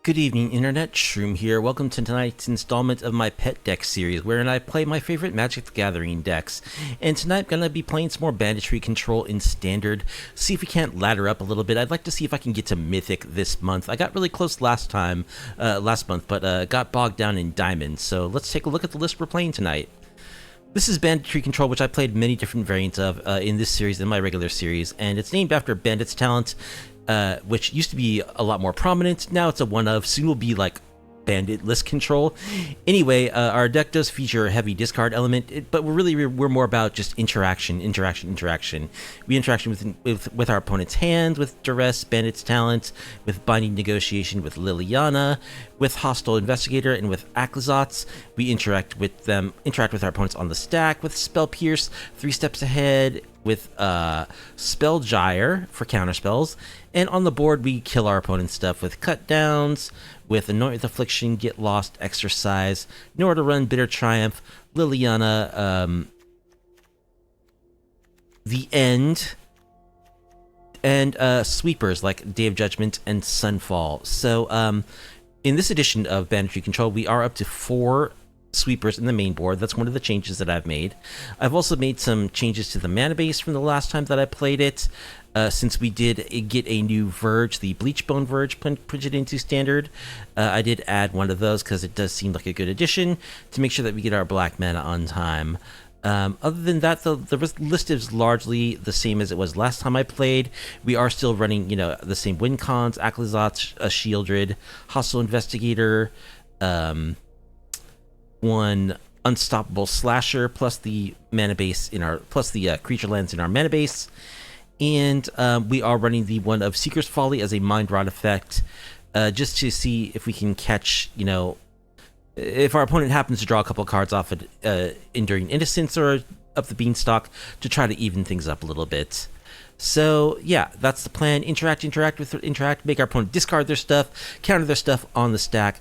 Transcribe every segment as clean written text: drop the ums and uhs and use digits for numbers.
Good evening, Internet. Shroom here. Welcome to tonight's installment of my Pet Deck series, wherein I play my favorite Magic the Gathering decks. And tonight I'm going to be playing some more Banditry Control in Standard, see if we can't ladder up a little bit. I'd like to see if I can get to Mythic this month. I got really close last month, but got bogged down in Diamond. So let's take a look at the list we're playing tonight. This is Banditry Control, which I played many different variants of in this series and my regular series, and it's named after Bandit's talent, which used to be a lot more prominent. Now it's a one of, soon will be like Bandit list control. Anyway, our deck does feature a heavy discard element, but we're more about just interaction. We interact with our opponent's hand, with Duress, Bandit's talent, with Binding Negotiation, with Liliana, with Hostile Investigator, and with Aclazotz. We interact with our opponents on the stack, with Spell Pierce, 3 Steps Ahead, with Spellgyre for counterspells, and on the board we kill our opponent's stuff with cut downs, with Anoint With Affliction, Get Lost, Exercise, Nowhere to Run, Bitter Triumph, Liliana, The End, and sweepers like Day of Judgment and Sunfall. So in this edition of Banditry Control, we are up to 4 sweepers in the main board. That's one of the changes that I've made. I've also made some changes to the mana base from the last time that I played it, since we did get a new Verge, the Bleachbone Verge printed into Standard. I did add one of those because it does seem like a good addition to make sure that we get our black mana on time. Other than that, the list is largely the same as it was last time I played. We are still running, the same win cons, Aclazotz, Sheoldred, Hostile Investigator, one Unstoppable Slasher, plus the mana base plus the creature lands in our mana base, and we are running the one of Seeker's Folly as a Mind Rot effect, just to see if we can catch, if our opponent happens to draw a couple cards off Enduring Innocence or up the Beanstalk, to try to even things up a little bit. So yeah, that's the plan. Interact, make our opponent discard their stuff, counter their stuff on the stack,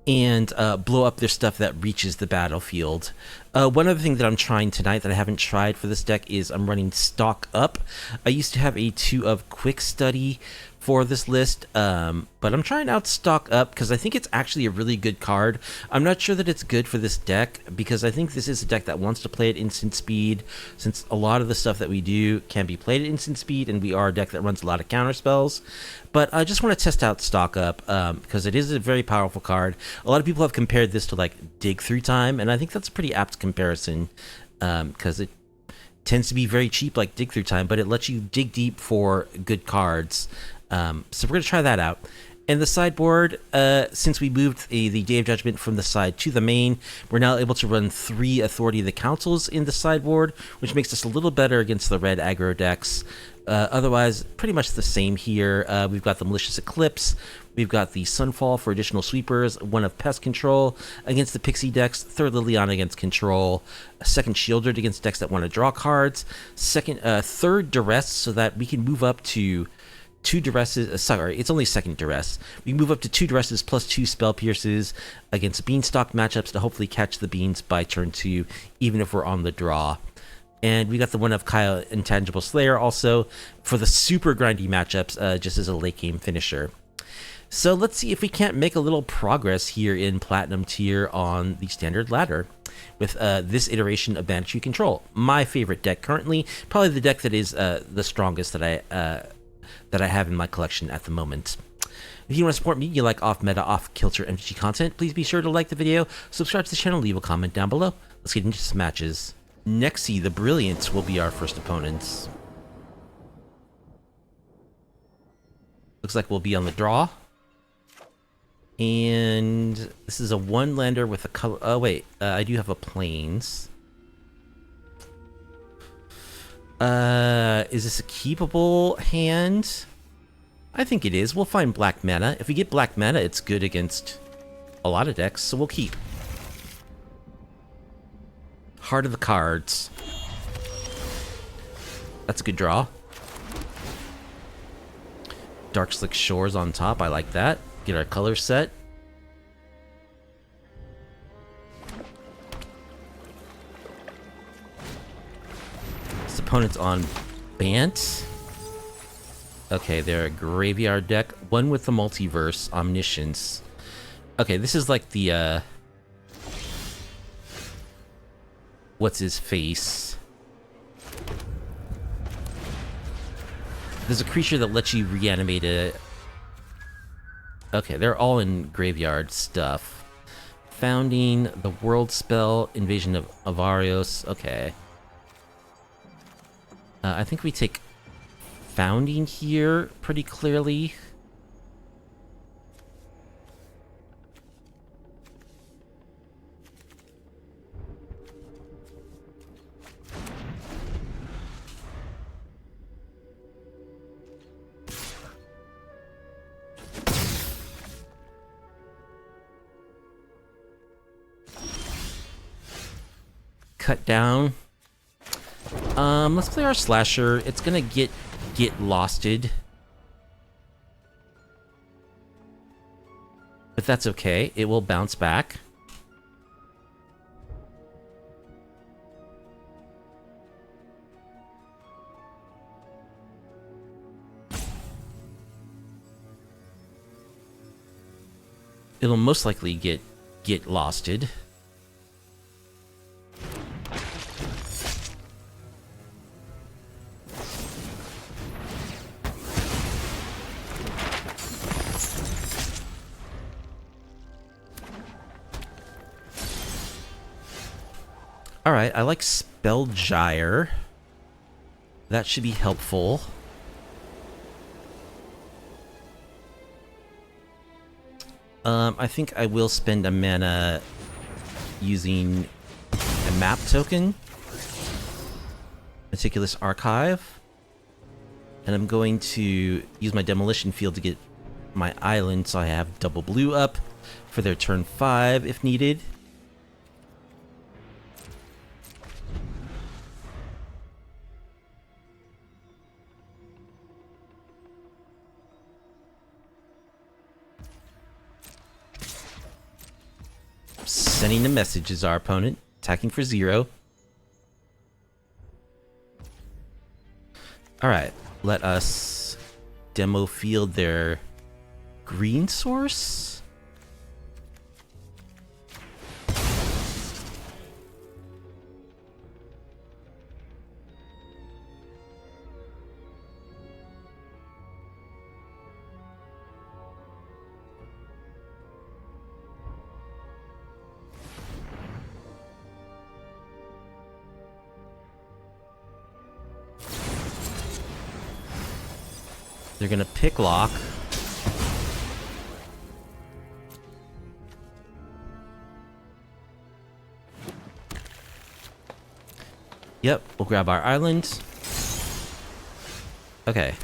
and blow up their stuff that reaches the battlefield. One other thing that I'm trying tonight that I haven't tried for this deck is I'm running Stock Up. I used to have a 2 of Quick Study for this list, but I'm trying out Stock Up because I think it's actually a really good card. I'm not sure that it's good for this deck because I think this is a deck that wants to play at instant speed, since a lot of the stuff that we do can be played at instant speed, and we are a deck that runs a lot of counter spells. But I just want to test out Stock Up because it is a very powerful card. A lot of people have compared this to like Dig Through Time, and I think that's a pretty apt comparison because it tends to be very cheap like Dig Through Time, but it lets you dig deep for good cards. So we're going to try that out. And the sideboard, since we moved the Day of Judgment from the side to the main, we're now able to run 3 Authority of the Councils in the sideboard, which makes us a little better against the red aggro decks. Otherwise, pretty much the same here. We've got the Malicious Eclipse, we've got the Sunfall for additional sweepers, 1 of Pest Control against the Pixie decks, 3rd Liliana against Control, 2nd Sheoldred against decks that want to draw cards, 3rd Duress so that we can move up to 2 Duresses, it's only 2nd Duress. We move up to 2 Duresses plus 2 Spell Pierces against Beanstalk matchups to hopefully catch the Beans by turn 2, even if we're on the draw. And we got the one of Kyle Intangible Slayer also for the super grindy matchups, just as a late game finisher. So let's see if we can't make a little progress here in Platinum tier on the standard ladder with this iteration of Banditry Control. My favorite deck currently, probably the deck that is the strongest that I have in my collection at the moment. If you want to support me, you like off-meta, off-kilter MTG content, please be sure to like the video, subscribe to the channel, leave a comment down below. Let's get into some matches. Nexi, the Brilliant, will be our first opponents. Looks like we'll be on the draw. And this is a 1-lander with a color... Oh, wait. I do have a Plains. Is this a keepable hand? I think it is. We'll find black mana. If we get black mana, it's good against a lot of decks, so we'll keep. Heart of the Cards. That's a good draw. Dark Slick Shores on top. I like that. Get our color set. This opponent's on Bant. Okay, they're a graveyard deck. One with the multiverse, omniscience. Okay, this is like the, what's his face? There's a creature that lets you reanimate it. Okay, they're all in graveyard stuff. Founding, the world spell, invasion of Avarios. Okay. I think we take Founding here pretty clearly. Cut down. Let's play our slasher. It's gonna get losted. But that's okay. It will bounce back. It'll most likely get losted. Alright, I like Spellgyre. That should be helpful. I think I will spend a mana using a map token. Meticulous Archive. And I'm going to use my Demolition Field to get my island, so I have double blue up for their turn 5 if needed. Sending the message is our opponent, attacking for 0. Alright, let us demo field their green source. They're gonna pick lock. Yep, we'll grab our island. Okay.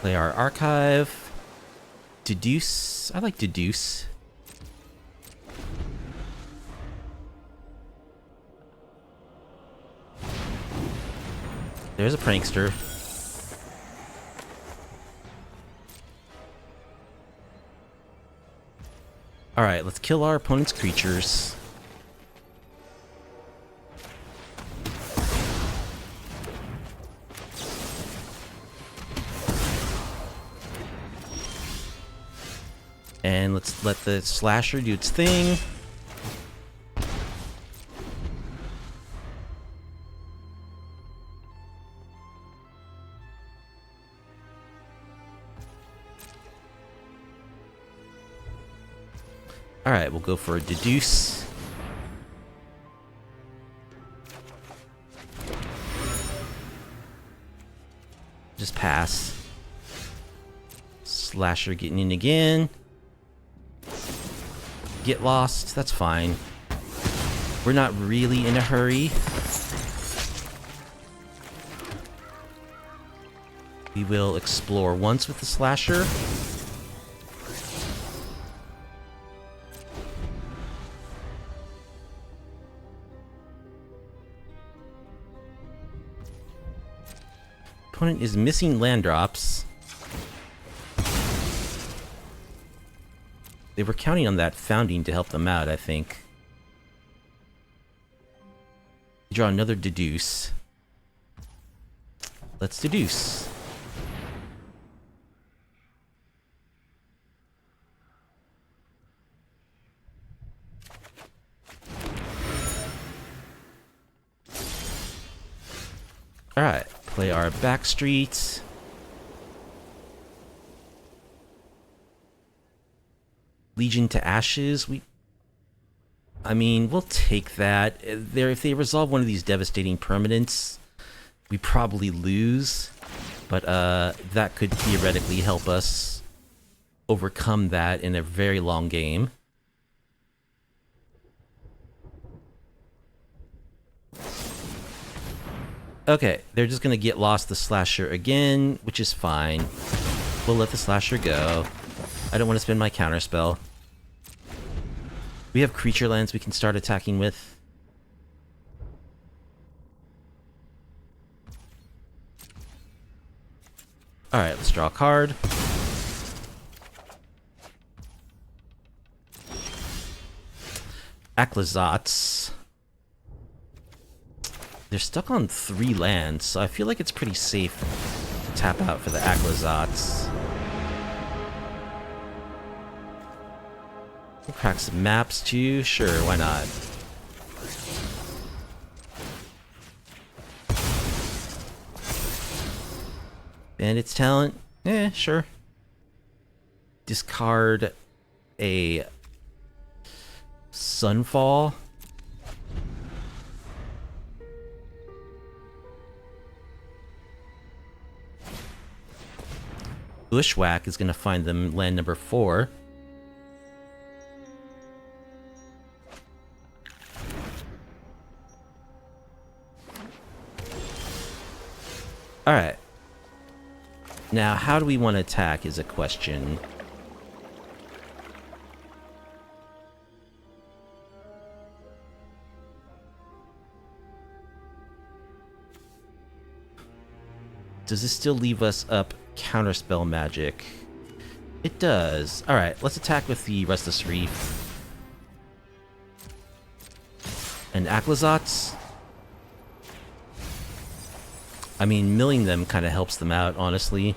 Play our archive. Deduce. I like deduce. There's a prankster. Alright, let's kill our opponent's creatures. And let's let the slasher do its thing. Alright, we'll go for a deduce. Just pass. Slasher getting in again. Get lost, that's fine. We're not really in a hurry. We will explore once with the slasher. Opponent is missing land drops. They were counting on that founding to help them out, I think. Draw another deduce. Let's deduce. Alright, play our Backstreet. Legion to Ashes, I mean, we'll take that. If they resolve one of these devastating permanents, we probably lose. But that could theoretically help us overcome that in a very long game. Okay, they're just gonna get lost the Slasher again, which is fine. We'll let the Slasher go. I don't want to spend my counterspell. We have creature lands we can start attacking with. Alright, let's draw a card. Aclazotz. They're stuck on 3 lands, so I feel like it's pretty safe to tap out for the Aclazotz. We'll crack some maps too, sure, why not? Bandit's talent? Eh, sure. Discard a Sunfall. Bushwhack is going to find them land number 4. Alright. Now, how do we want to attack is a question. Does this still leave us up counterspell magic? It does. Alright, let's attack with the Restless Reef. And Aclazotz. I mean, milling them kind of helps them out, honestly.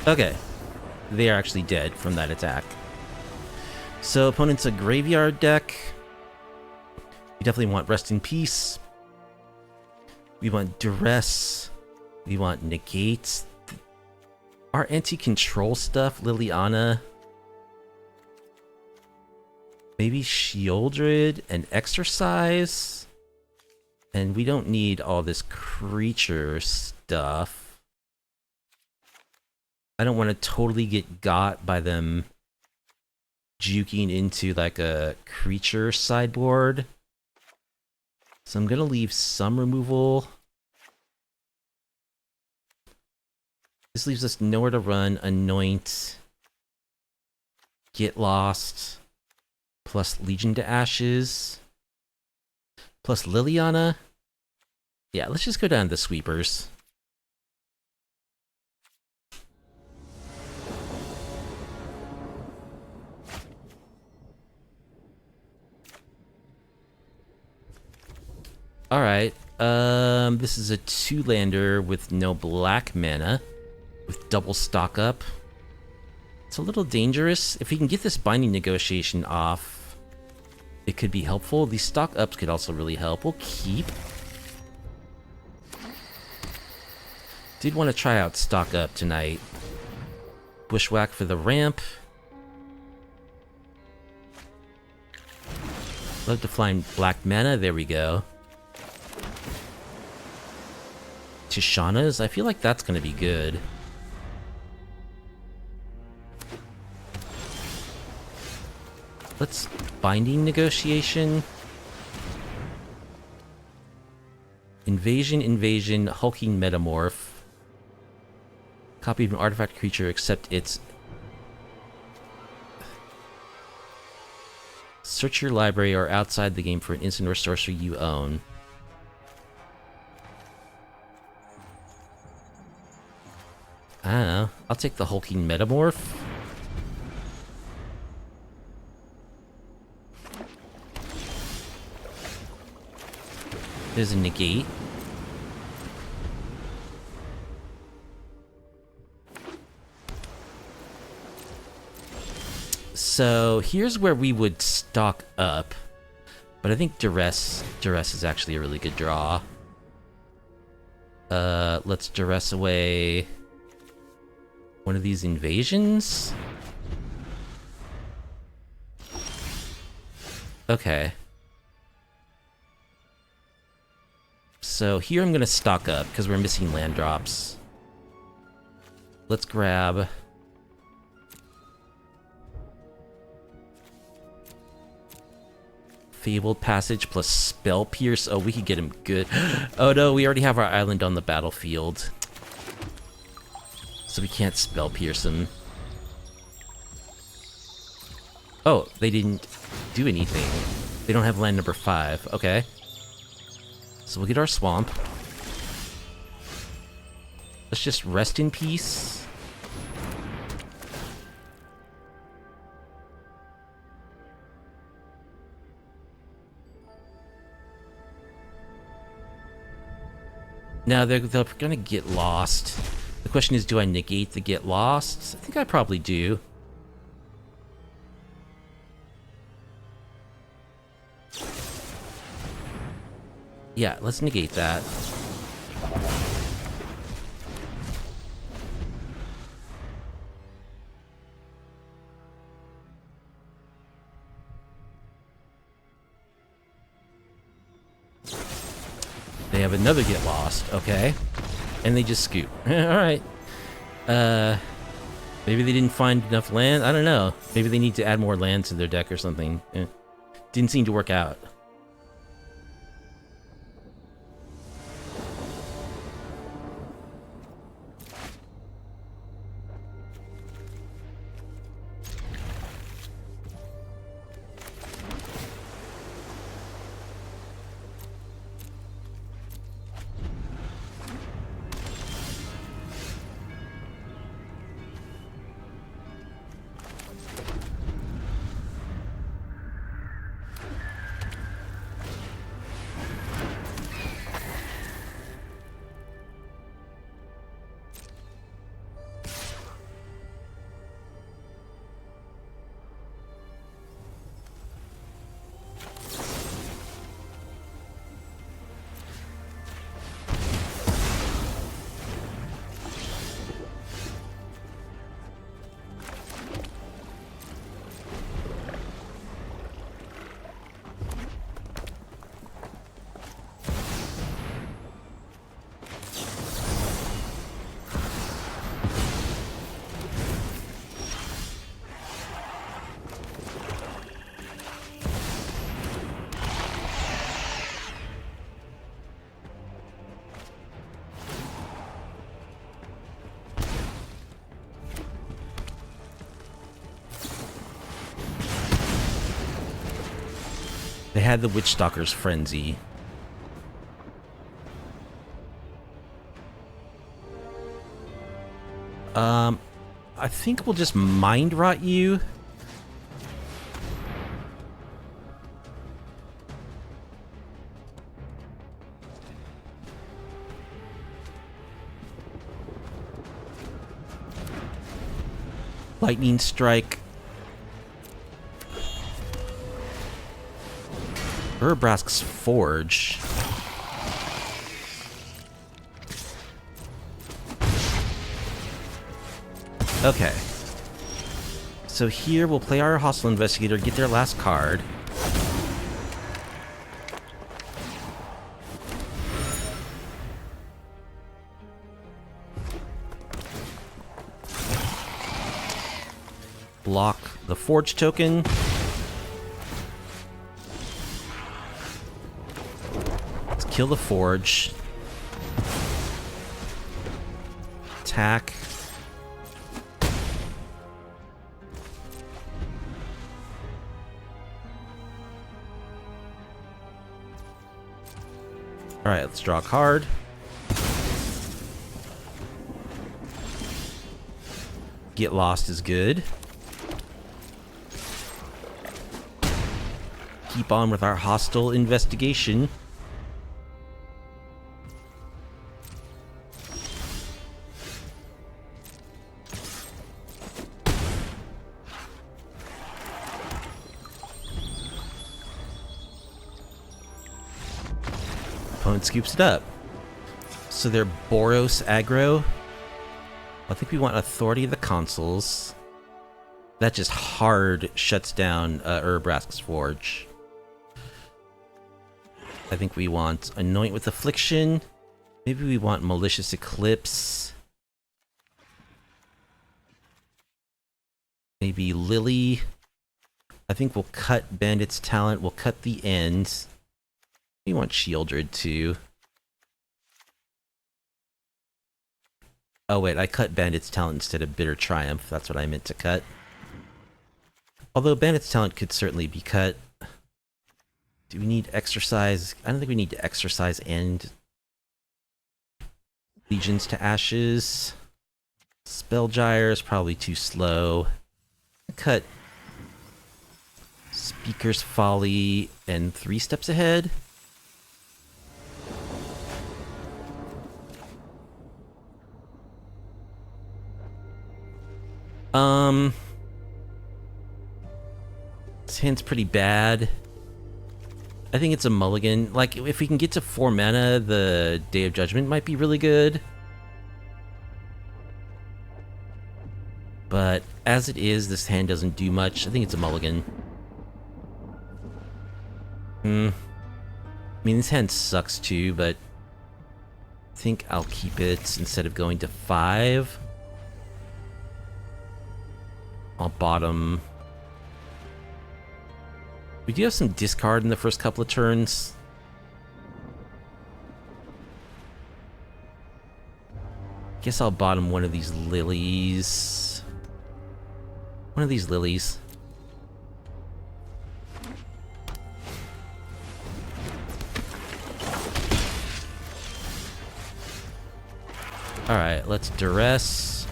Okay. They are actually dead from that attack. So, opponent's a graveyard deck. We definitely want Rest in Peace. We want Duress. We want Negate. Our anti-control stuff, Liliana. Maybe Sheoldred and Exercise. And we don't need all this creature stuff. I don't want to totally get got by them juking into like a creature sideboard. So I'm going to leave some removal. This leaves us nowhere to run. Anoint. Get Lost. Plus Legion to Ashes. Plus Liliana. Yeah, let's just go down to the sweepers. Alright, this is a 2-lander with no black mana, with double stock up. It's a little dangerous. If we can get this Binding Negotiation off, it could be helpful. These stock ups could also really help. We'll keep. Did want to try out stock up tonight. Bushwhack for the ramp. Love to find black mana. There we go. Tishana's? I feel like that's going to be good. Let's Binding Negotiation. Invasion, Hulking Metamorph. Copy of an artifact creature except its... Search your library or outside the game for an instant or sorcery you own. I don't know. I'll take the Hulking Metamorph. There's a Negate. So here's where we would stock up. But I think Duress is actually a really good draw. Let's Duress away one of these invasions? Okay. So here I'm gonna stock up, because we're missing land drops. Let's grab... Fabled Passage plus Spell Pierce. Oh, we could get him good. Oh no, we already have our island on the battlefield. So we can't Spell Pierce him. Oh, they didn't do anything. They don't have land number 5. Okay. So we'll get our swamp. Let's just rest in peace. Now they're gonna get lost. The question is, do I negate the get lost? I think I probably do. Yeah, let's negate that. They have another get lost, okay. And they just scoot. Alright. Maybe they didn't find enough land? I don't know. Maybe they need to add more land to their deck or something. Didn't seem to work out. They had the Witchstalker's Frenzy. I think we'll just Mind Rot you. Lightning Strike. Urbrask's Forge. Okay. So here we'll play our Hostile Investigator, get their last card. Block the Forge token. Let's kill the Forge. Attack. Alright, let's draw a card. Get Lost is good. Keep on with our Hostile Investigation. opponent scoops it up. So they're Boros Aggro. I think we want Authority of the Consuls. That just hard shuts down Urabrask's Forge. I think we want Anoint with Affliction. Maybe we want Malicious Eclipse. Maybe Lily. I think we'll cut Bandit's talent. We'll cut the end. We want Sheoldred too. Oh wait, I cut Bandit's talent instead of Bitter Triumph. That's what I meant to cut. Although Bandit's talent could certainly be cut. Do we need Exercise? I don't think we need to Exercise and Legions to Ashes. Spellgyre is probably too slow. Cut Speaker's Folly and 3 Steps Ahead. This hand's pretty bad. I think it's a mulligan. Like, if we can get to 4 mana, the Day of Judgment might be really good. But as it is, this hand doesn't do much. I think it's a mulligan. I mean, this hand sucks too, but I think I'll keep it instead of going to 5. I'll bottom. We do have some discard in the first couple of turns. Guess I'll bottom one of these lilies. One of these lilies. Alright, let's Duress.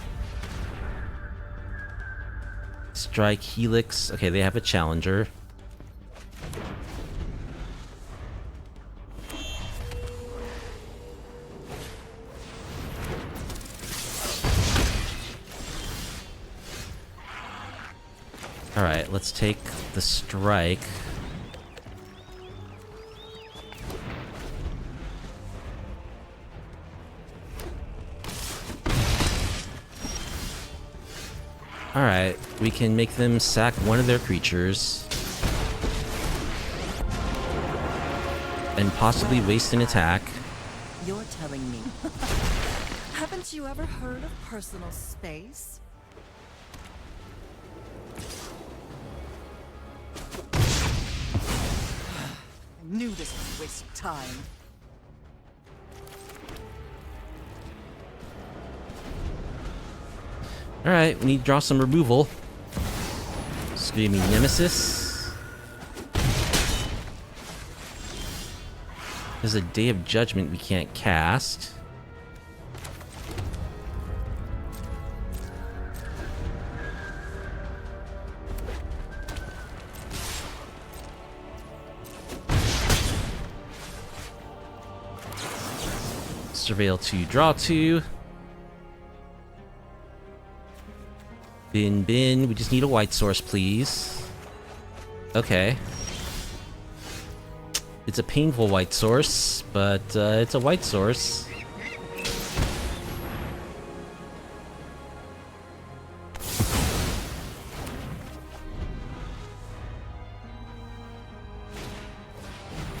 Strike Helix. Okay, they have a challenger. Alright, let's take the strike. Alright, we can make them sack one of their creatures. And possibly waste an attack. You're telling me. Haven't you ever heard of personal space? I knew this was a waste of time. Alright, we need to draw some removal. Screaming Nemesis. There's a Day of Judgment we can't cast. Surveil 2, draw 2. Bin. We just need a white source, please. Okay. It's a painful white source, but it's a white source.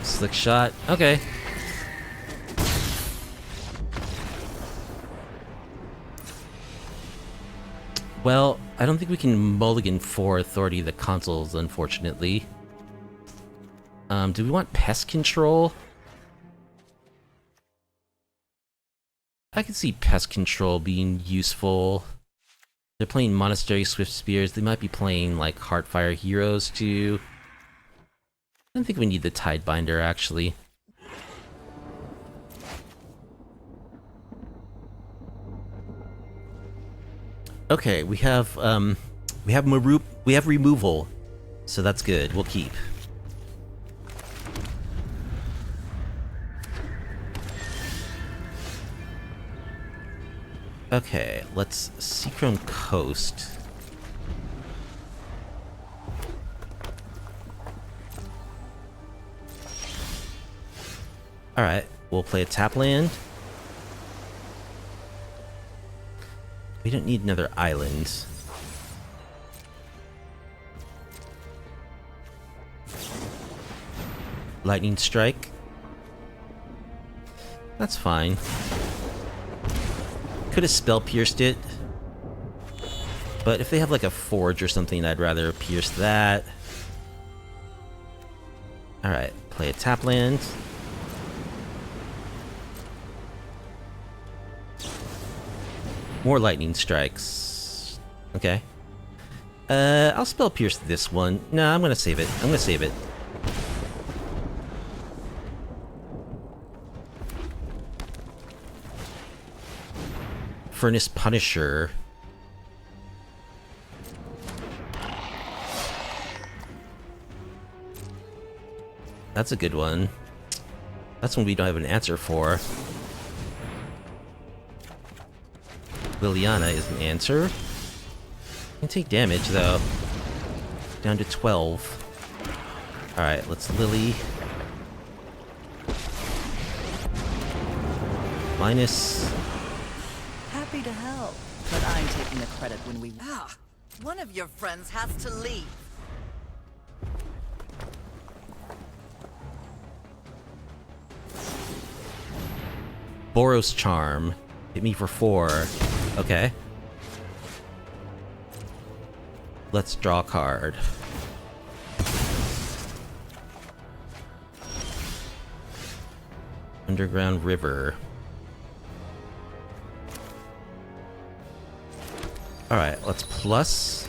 Slick shot. Okay. Well, I don't think we can mulligan for Authority of the Consuls, unfortunately. Do we want Pest Control? I can see Pest Control being useful. They're playing Monastery Swift Spears. They might be playing, like, Heartfire Heroes, too. I don't think we need the Tidebinder, actually. Okay, we have removal, so that's good. We'll keep. Okay, let's Seachrome Coast. Alright, We'll play a tap land. We don't need another island. Lightning Strike. That's fine. Could have spell pierced it. But if they have like a forge or something, I'd rather pierce that. Alright, play a tap land. More lightning strikes. Okay. I'll spell pierce this one. No, I'm gonna save it. I'm gonna save it. Furnace Punisher. That's a good one. That's one we don't have an answer for. Liliana is an answer. Can take damage though. Down to 12. Alright, let's Lily. Minus. Happy to help, but I'm taking the credit when we... Ah! One of your friends has to leave. Boros Charm. Hit me for 4. Okay. Let's draw a card. Underground River. Alright, let's plus.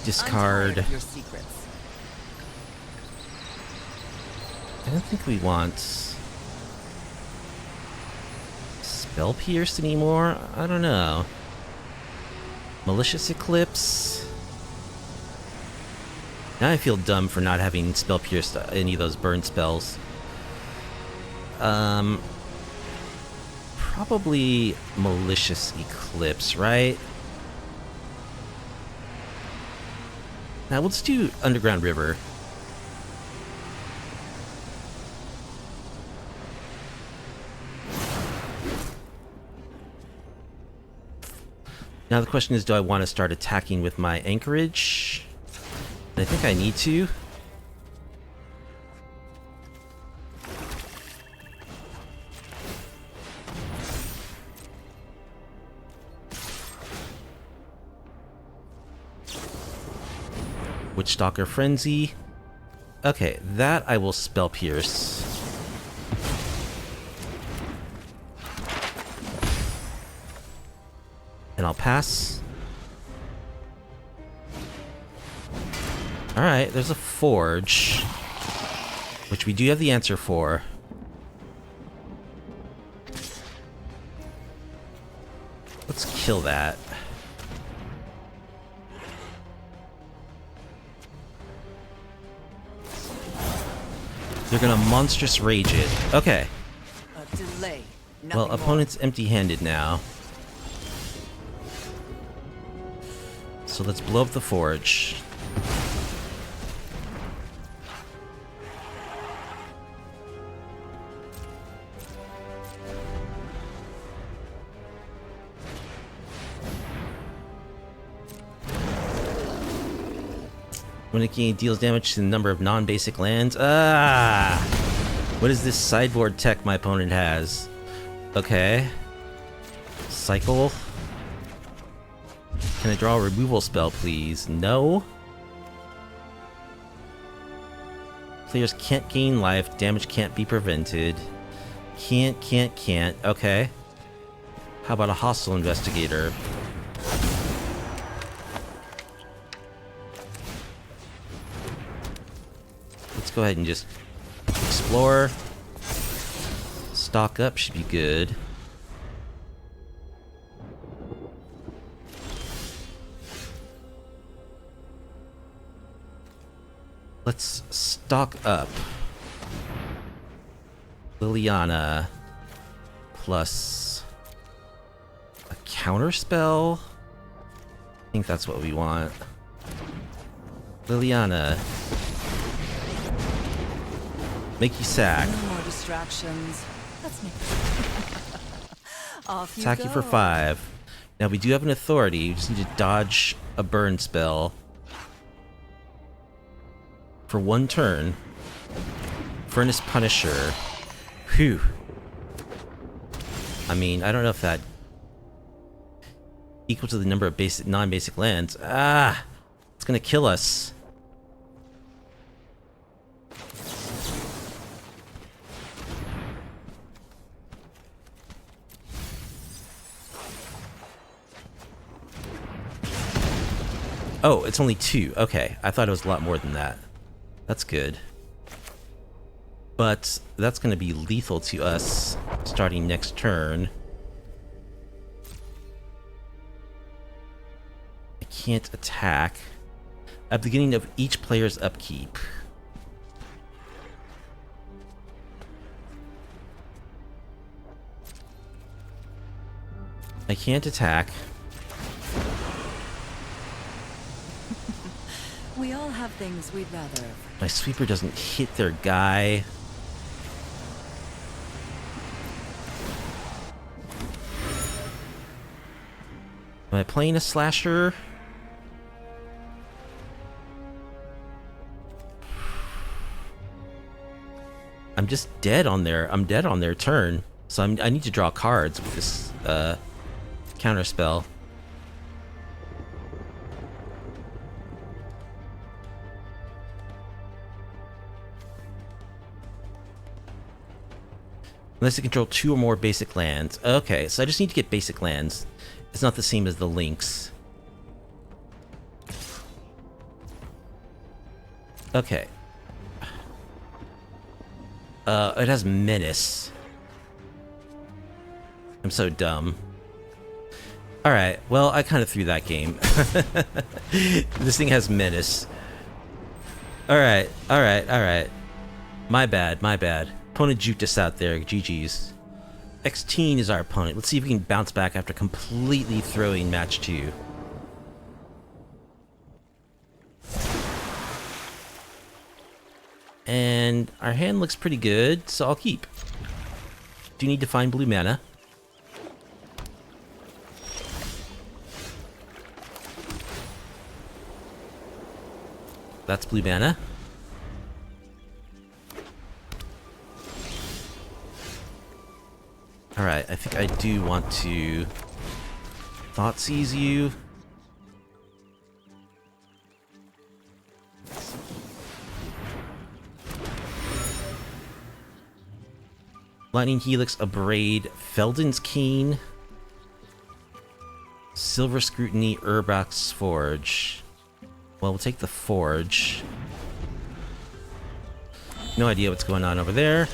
Discard. Your secrets. I don't think we want Spell Pierce anymore? I don't know. Malicious Eclipse. Now I feel dumb for not having Spell Pierce any of those burn spells. Probably Malicious Eclipse, right? Now let's do Underground River. Now the question is, do I want to start attacking with my anchorage? I think I need to. Witchstalker Frenzy. Okay, that I will Spell Pierce. And I'll pass. Alright, there's a forge, which we do have the answer for. Let's kill that. They're gonna monstrous rage it. Okay. A delay. Well, opponent's empty-handed now. So let's blow up the forge. When it deals damage to the number of non-basic lands. Ah! What is this sideboard tech my opponent has? Okay. Cycle. Can I draw a removal spell, please? No. Players can't gain life. Damage can't be prevented. Can't. Okay. How about a hostile investigator? Let's go ahead and just explore. Stock up should be good. Let's stock up. Liliana plus a counter spell. I think that's what we want. Liliana. Make you sack. No more distractions. Let's make this. Off you Attack go. you for 5. Now we do have an authority. You just need to dodge a burn spell for 1 turn. Furnace Punisher. Whew. I mean, I don't know if that equal to the number of basic, non-basic lands. Ah, it's gonna kill us. Oh, it's only 2. Okay, I thought it was a lot more than that. That's good. But that's going to be lethal to us starting next turn. I can't attack at the beginning of each player's upkeep. I can't attack. We all have things we'd rather. My sweeper doesn't hit their guy. Am I playing a slasher? I'm just dead on their. I'm dead on their turn, so I need to draw cards with this counter spell. Unless they control 2 or more basic lands. Okay, so I just need to get basic lands. It's not the same as the links. Okay. It has Menace. I'm so dumb. Alright, well, I kind of threw that game. This thing has Menace. Alright, alright, alright. My bad, my bad. Opponent juked us out there, GG's. X-Teen is our opponent. Let's see if we can bounce back after completely throwing match 2. And our hand looks pretty good, so I'll keep. Do need to find blue mana. That's blue mana. Alright, I think I do want to Thoughtseize you. Lightning Helix, Abrade, Felden's Keen, Silver Scrutiny, Urbach's Forge. Well, we'll take the Forge. No idea what's going on over there.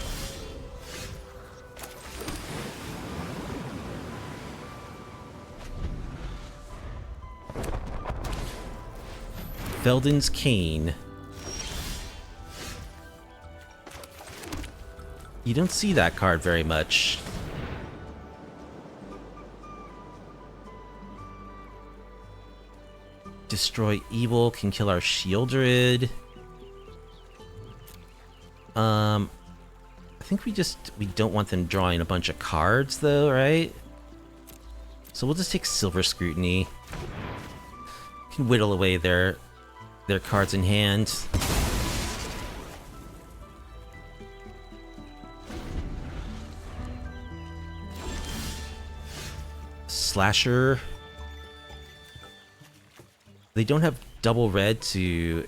Felden's Cane. You don't see that card very much. Destroy Evil can kill our Sheoldred. I think we don't want them drawing a bunch of cards though, right? So we'll just take Silver Scrutiny. Can whittle away their cards in hand. Slasher. They don't have double red to...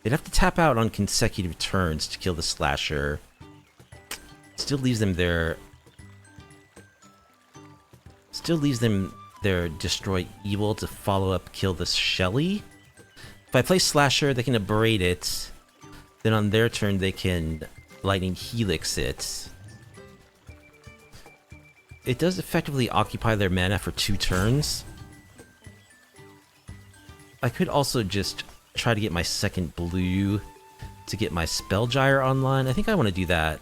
They'd have to tap out on consecutive turns to kill the Slasher. Still leaves them their... Still leaves them their Destroy Evil to follow up kill the Shelly. If I play Slasher, they can abrade it. Then on their turn, they can Lightning Helix it. It does effectively occupy their mana for 2 turns. I could also just try to get my second blue to get my Spellgyre online. I think I want to do that.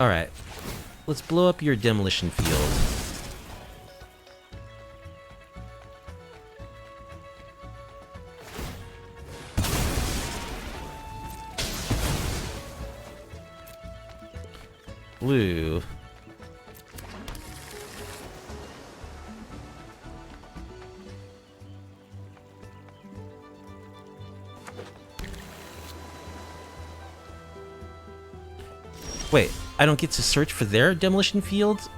Alright. Let's blow up your demolition field. blue. Wait, I don't get to search for their demolition fields?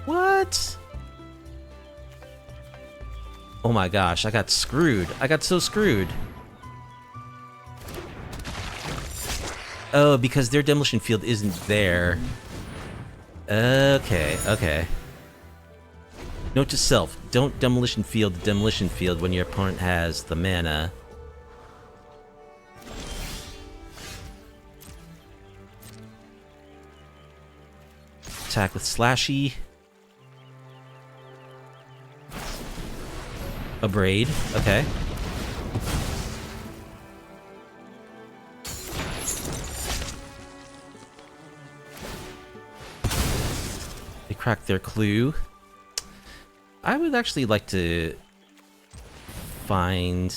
What? Oh my gosh, I got screwed. I got so screwed. Oh, because their demolition field isn't there. Okay, okay. Note to self, don't demolition field the demolition field when your opponent has the mana. Attack with Slashy. A braid, okay. They cracked their clue. I would actually like to find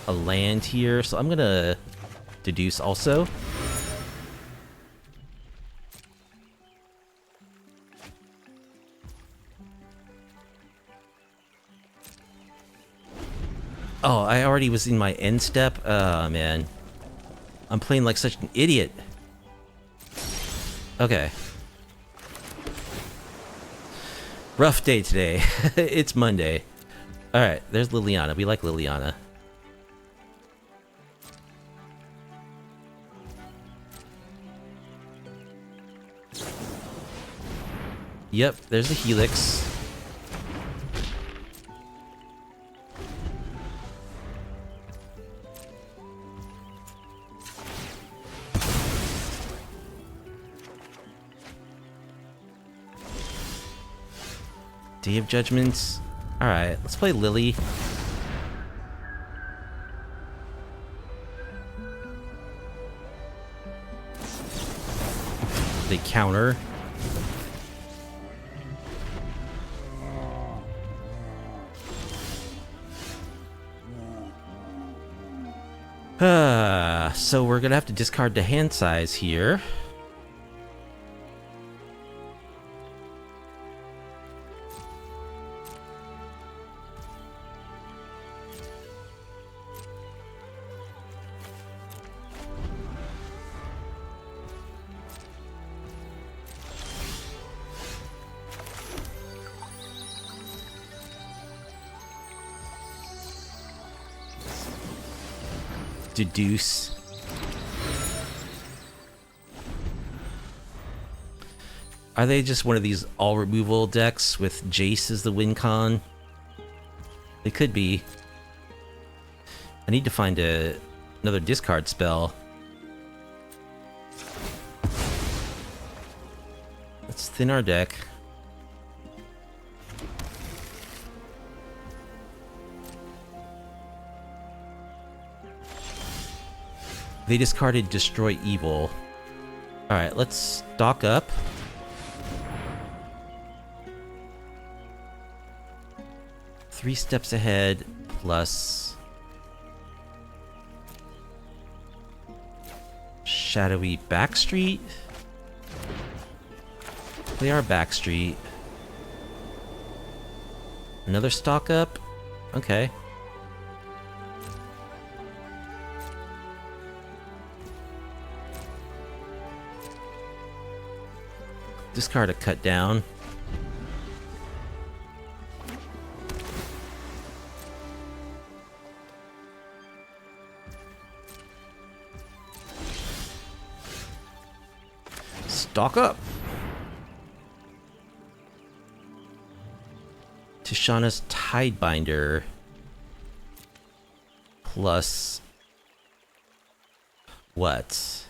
a land here, so I'm gonna deduce also. Oh, I already was in my end step? Oh, man. I'm playing like such an idiot. Okay. Rough day today. It's Monday. Alright, there's Liliana. We like Liliana. Yep, there's the Helix. Day of Judgments. Alright, let's play Lily. They counter. So we're gonna have to discard the hand size here. Deduce. Are they just one of these all removal decks with Jace as the win con? They could be. I need to find another discard spell. Let's thin our deck. They discarded Destroy Evil. Alright, let's stock up. Three Steps Ahead plus Shadowy Backstreet. They are Backstreet. Another stock up? Okay. Discard a cut down. Stock up. Tishana's Tidebinder plus what?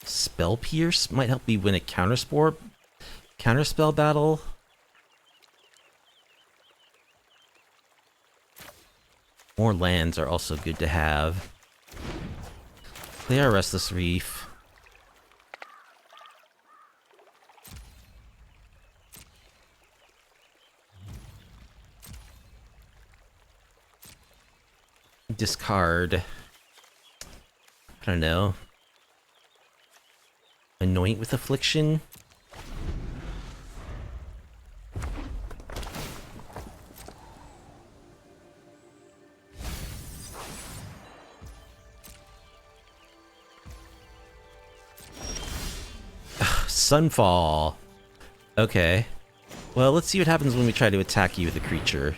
Spell Pierce might help me win a counterspell battle. More lands are also good to have. Play our Restless Reef. Discard. I don't know. Anoint With Affliction. Sunfall. Okay. Well, let's see what happens when we try to attack you with a creature.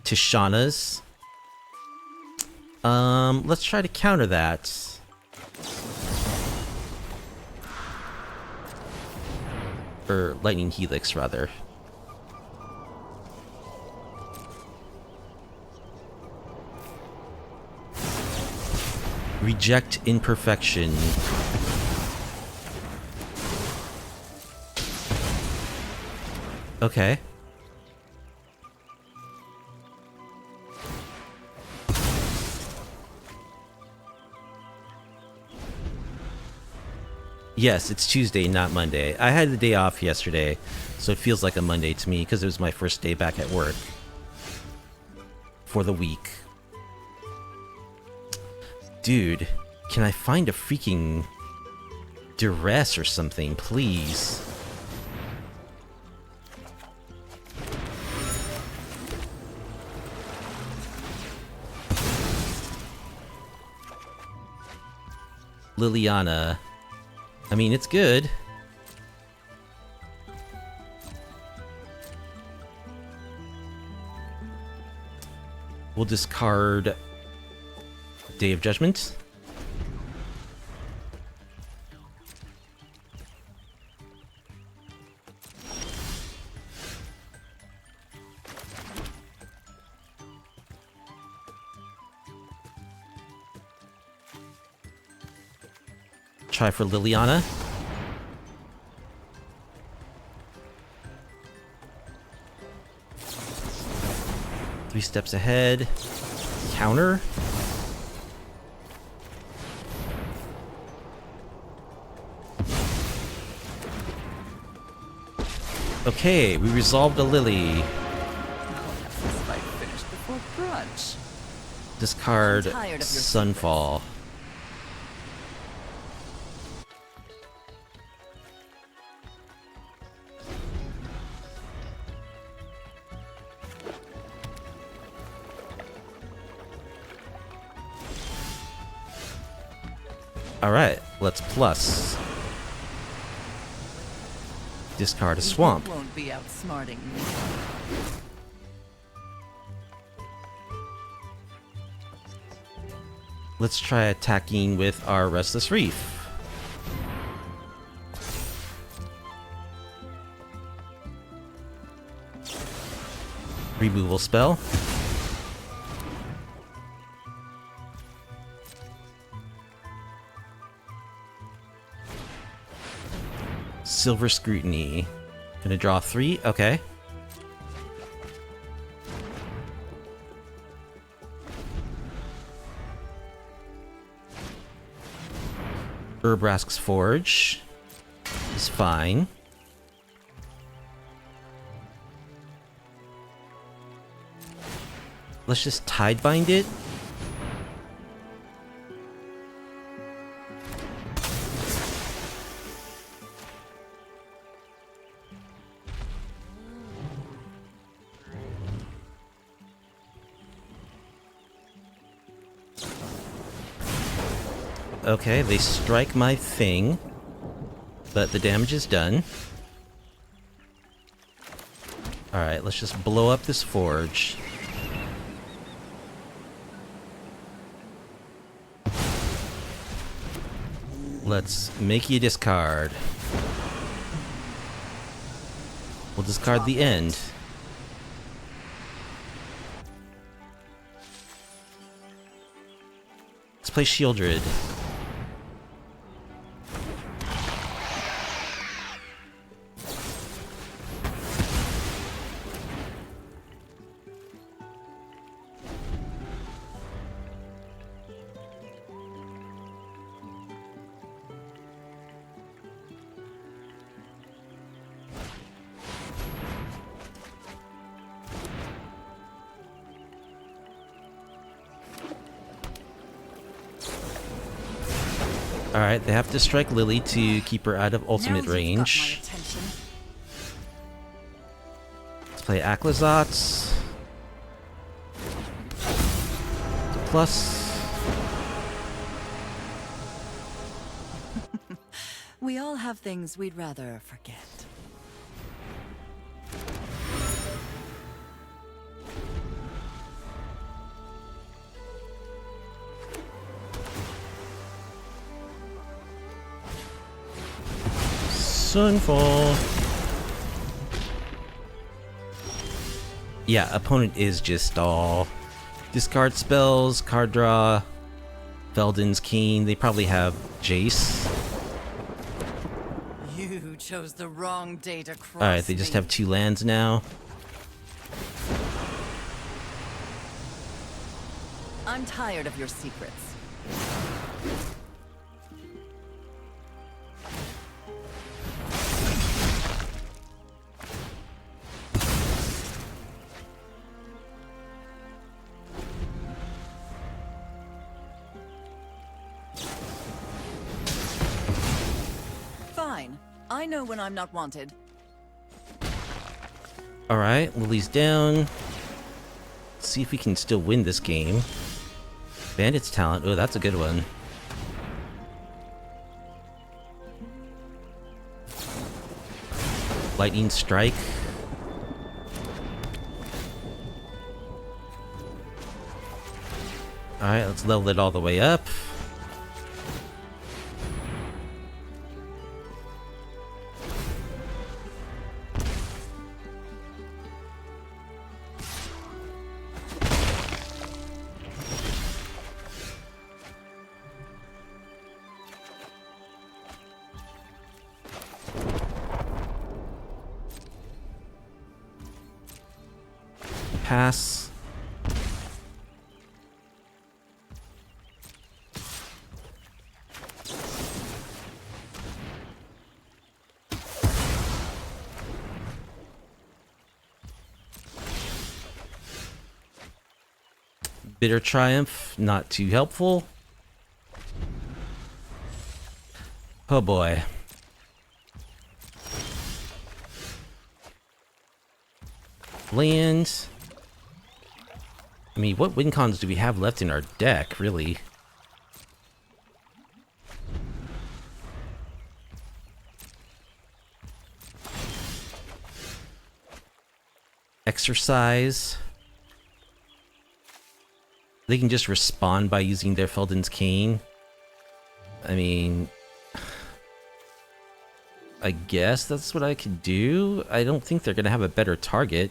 Tishana's. Let's try to counter that. Or Lightning Helix, rather. Reject Imperfection. Okay. Yes, it's Tuesday, not Monday. I had the day off yesterday, so it feels like a Monday to me because it was my first day back at work for the week. Dude, can I find a freaking Duress or something, please? Liliana. I mean, it's good. We'll discard Day of Judgment. Try for Liliana. Three steps ahead. Counter. Okay, we resolved a Lily. I'll have this fight finished before brunch. Discard I'm tired of your Sunfall. Alright, let's plus. Discard a Swamp. Won't be outsmarting me. Let's try attacking with our Restless Reef. Removal spell. Silver Scrutiny. Gonna draw 3, okay. Urbrask's Forge is fine. Let's just Tidebind it. Okay, they strike my thing, but the damage is done. Alright, let's just blow up this forge. Let's make you discard. We'll discard the end. Let's play Sheoldred. Alright, they have to strike Lily to keep her out of ultimate Now you've got my range. attention. Let's play Aclazotz. Plus. We all have things we'd rather forget. Sunfall. Yeah, opponent is just all discard spells, card draw, Felden's Keen. They probably have Jace. You chose the wrong day to cross. Alright, they just have 2 lands now. I'm tired of your secrets. Fine. I know when I'm not wanted. Alright, Lily's down. Let's see if we can still win this game. Bandit's talent. Oh, that's a good one. Lightning Strike. Alright, let's level it all the way up. Pass. Bitter Triumph, not too helpful. Oh boy. Land. I mean, what win cons do we have left in our deck, really? Exercise. They can just respond by using their Felden's Cane. I mean, I guess that's what I could do. I don't think they're gonna have a better target.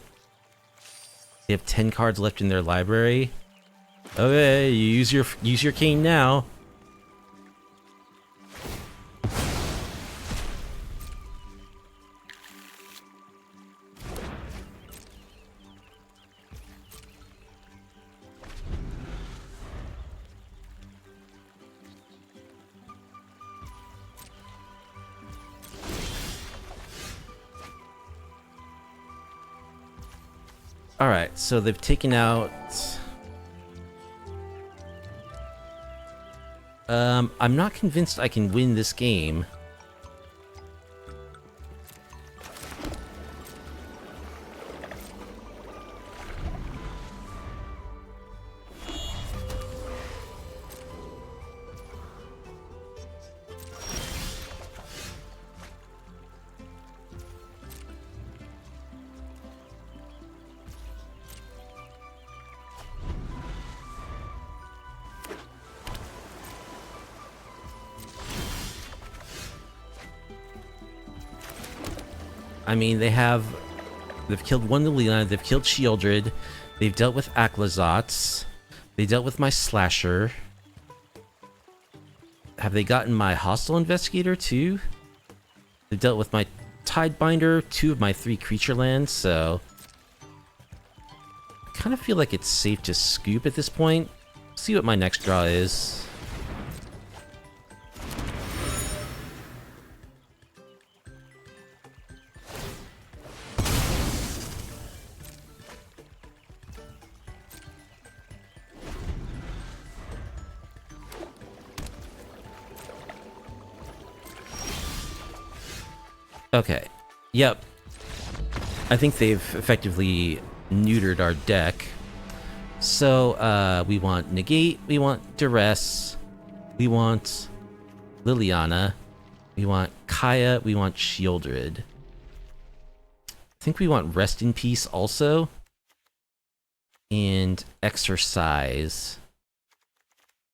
They have 10 cards left in their library. Okay, you use your cane now. Alright, so they've taken out... I'm not convinced I can win this game. I mean, they've killed one Liliana, they've killed Sheoldred, they've dealt with Aclazotz, they dealt with my Slasher. Have they gotten my Hostile Investigator too? They've dealt with my Tidebinder, 2 of my 3 creature lands, so... I kind of feel like it's safe to scoop at this point. See what my next draw is. Okay. Yep. I think they've effectively neutered our deck. So, we want Negate, we want Duress, we want Liliana, we want Kaya, we want Sheoldred. I think we want Rest in Peace also. And Exercise.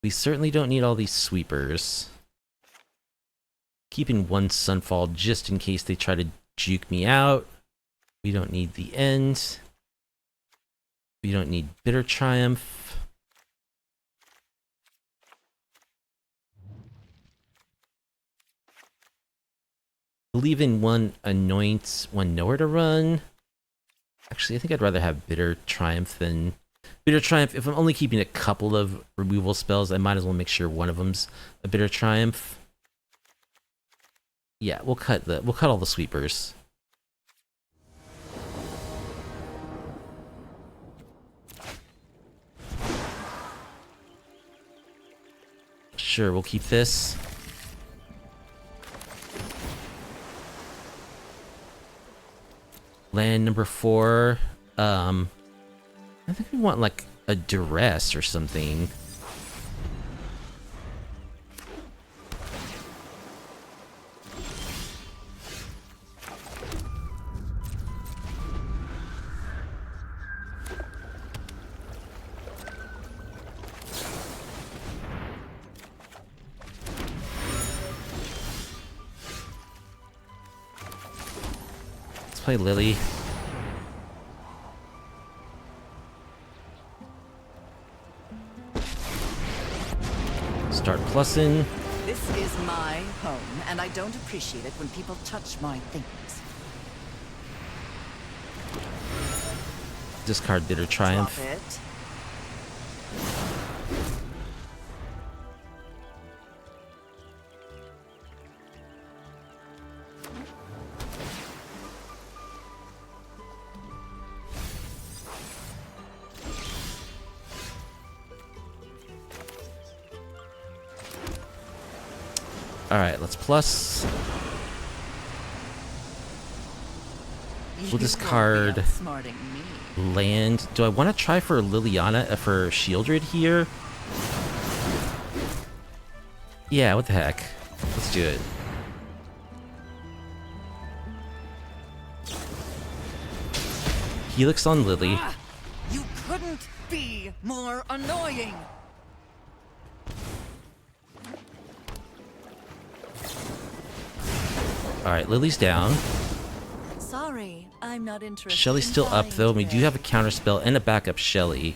We certainly don't need all these sweepers. Keeping one Sunfall just in case they try to juke me out. We don't need the End. We don't need Bitter Triumph. Believe in one Anoint, one Nowhere to Run. Actually, I think I'd rather have Bitter Triumph than... Bitter Triumph, if I'm only keeping a couple of removal spells, I might as well make sure one of them's a Bitter Triumph. Yeah, we'll cut all the sweepers. Sure, we'll keep this. Land number 4. I think we want like a Duress or something. Let's play Lily. Start plussing. This is my home, and I don't appreciate it when people touch my things. Discard Bitter Triumph. Drop it. Alright, let's plus. We'll discard Outsmarting me. land. Do I want to try for Liliana, for Sheoldred here? Yeah, what the heck. Let's do it. Helix on Lily. You couldn't be more annoying. Alright, Lily's down. Sorry, I'm not interested. Shelly's still up though, and we do have a counterspell and a backup Shelly.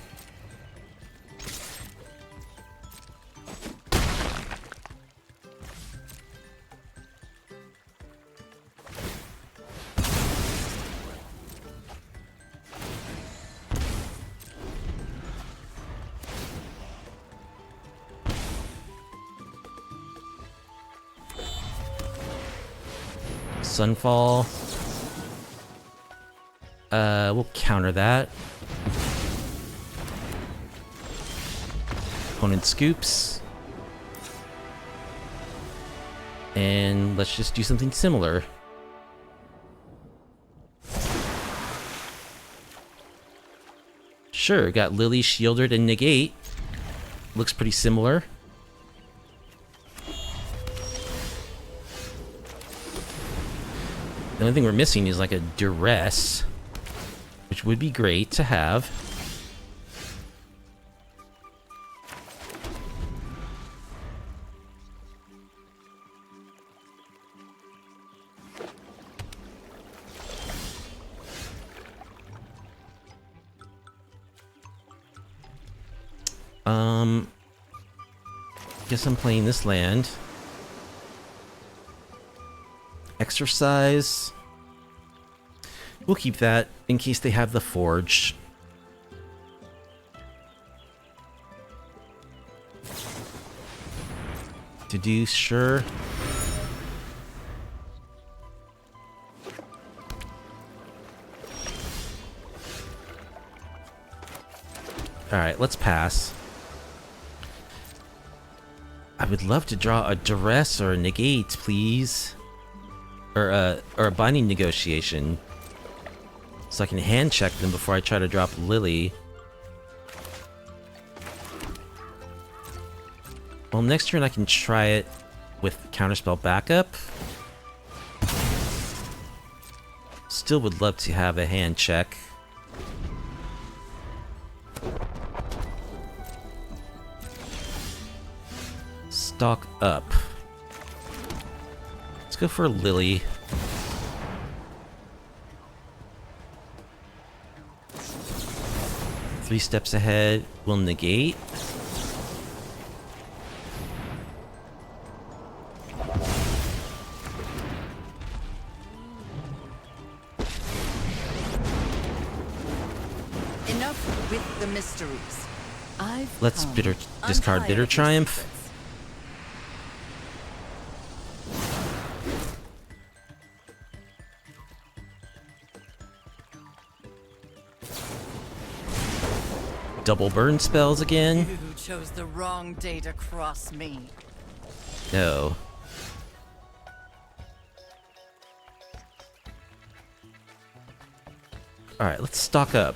Sunfall. We'll counter that. Opponent scoops. And let's just do something similar. Sure, got Lily, Sheoldred, and Negate. Looks pretty similar. The only thing we're missing is like a Duress, which would be great to have. Guess I'm playing this land. Exercise. We'll keep that in case they have the Forge. Deduce, sure. Alright, let's pass. I would love to draw a Duress or a Negate, please. or a binding negotiation, so I can hand check them before I try to drop Lily. Well, next turn I can try it with counterspell backup. Still would love to have a hand check. Stock up. Let's go for Lily. Three steps ahead will negate. Enough with the mysteries. Let's discard Bitter Triumph. Double burn spells again. You chose the wrong day to cross me. No. Alright, let's stock up.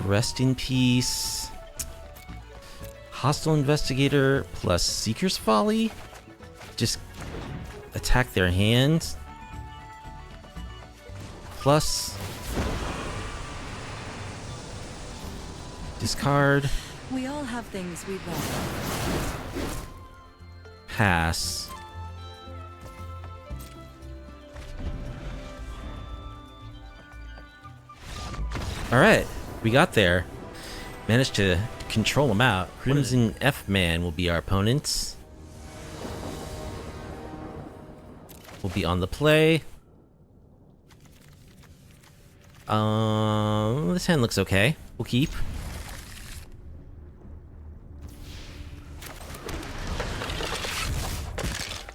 Rest in peace. Hostile Investigator plus Seeker's Folly. Just attack their hand. Plus discard. We all have things we'd rather. Pass. Alright, we got there. Managed to control them out. Crimson F-Man will be our opponents. Will be on the play. This hand looks okay. We'll keep.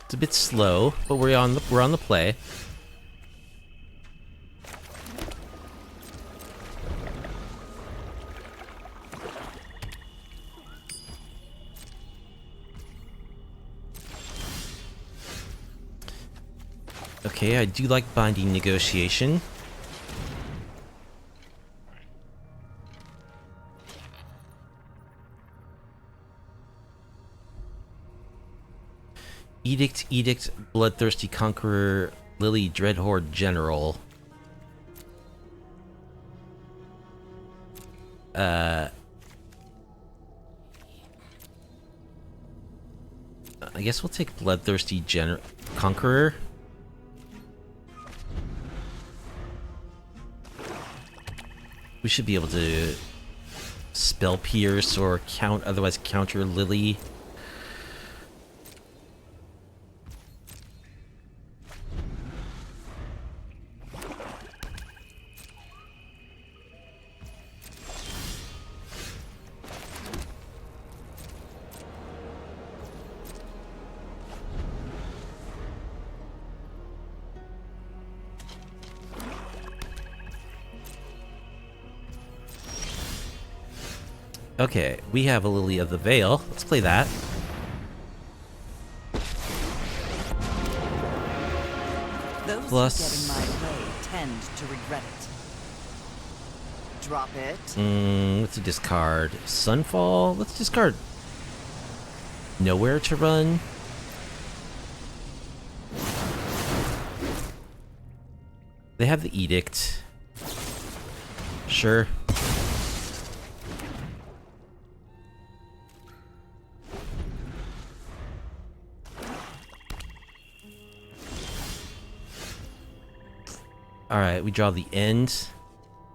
It's a bit slow, but we're on the play. Okay, I do like binding negotiation. Edict, Bloodthirsty Conqueror, Lily Dreadhorde General. I guess we'll take Bloodthirsty Conqueror. We should be able to spell pierce or otherwise counter Lily. Okay, we have a Lily of the Veil. Let's play that. Those Plus, who get in my way tend to regret it. Drop it. Let's discard Sunfall. Let's discard Nowhere to Run. They have the Edict. Sure. Alright, we draw the end.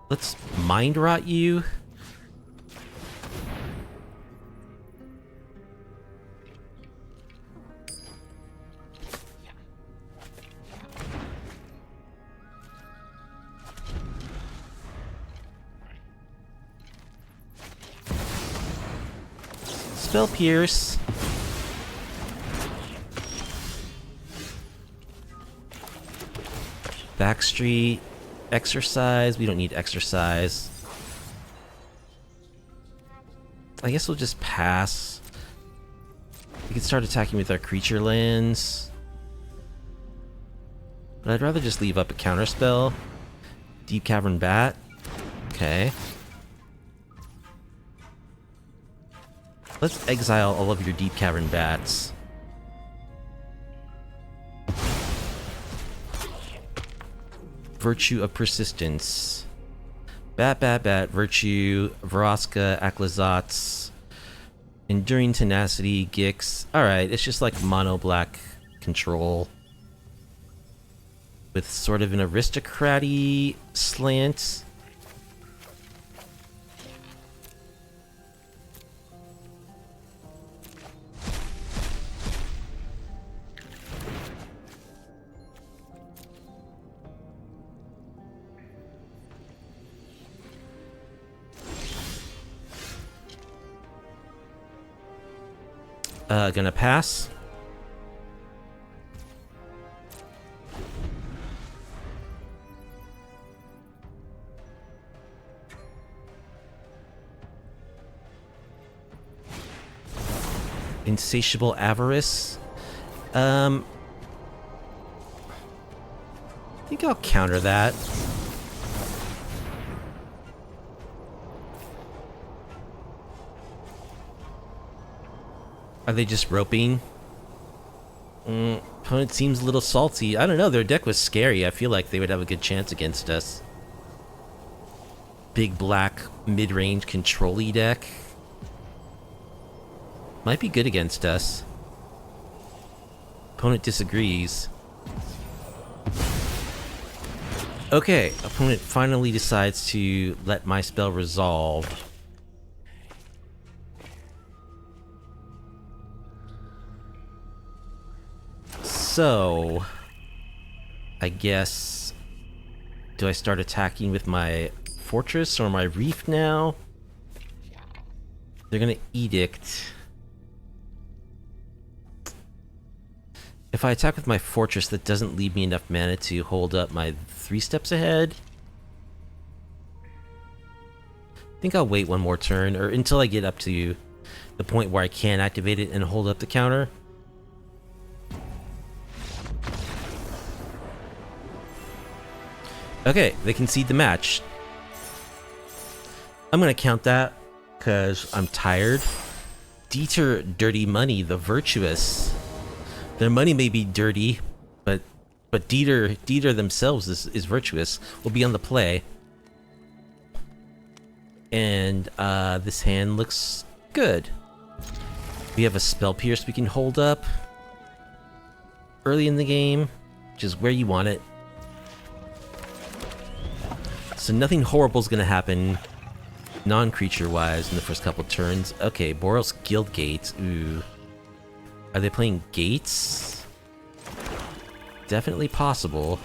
Let's Mind Rot you. Spell Pierce. Backstreet. Exercise. We don't need exercise. I guess we'll just pass. We can start attacking with our creature lands. But I'd rather just leave up a counterspell. Deep Cavern Bat. Okay. Let's exile all of your Deep Cavern Bats. Virtue of Persistence. Bat, Bat, Bat, Virtue, Vraska, Aclazotz, Enduring Tenacity, Gix. Alright, it's just like mono black control. With sort of an aristocrat-y slant. Gonna pass. Insatiable Avarice. I think I'll counter that. Are they just roping? Opponent seems a little salty. I don't know, their deck was scary. I feel like they would have a good chance against us. Big black mid-range control-y deck. Might be good against us. Opponent disagrees. Okay, opponent finally decides to let my spell resolve. So, I guess, do I start attacking with my fortress or my reef now? They're gonna edict. If I attack with my fortress, that doesn't leave me enough mana to hold up my 3 steps ahead. I think I'll wait one more turn, or until I get up to the point where I can activate it and hold up the counter. Okay, they concede the match. I'm gonna count that, because I'm tired. Dieter Dirty Money, the Virtuous. Their money may be dirty, but Dieter themselves is virtuous. Will be on the play. And this hand looks good. We have a Spell Pierce we can hold up early in the game, which is where you want it. So nothing horrible is going to happen non-creature wise in the first couple turns. Okay, Boros Guild Gates. Ooh. Are they playing Gates? Definitely possible.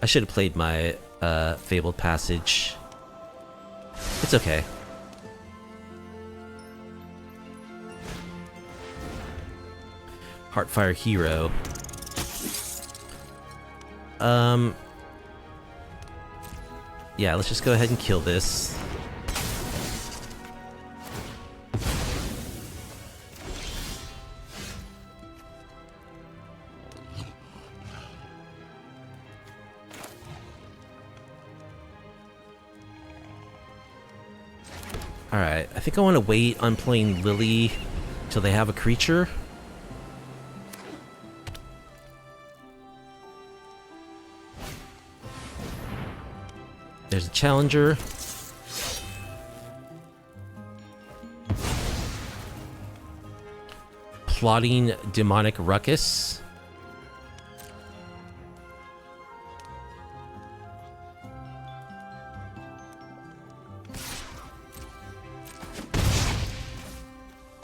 I should have played my Fabled Passage. It's okay. Heartfire Hero. Yeah, let's just go ahead and kill this. Alright, I think I want to wait on playing Lily till they have a creature. There's a challenger. Plotting Demonic Ruckus.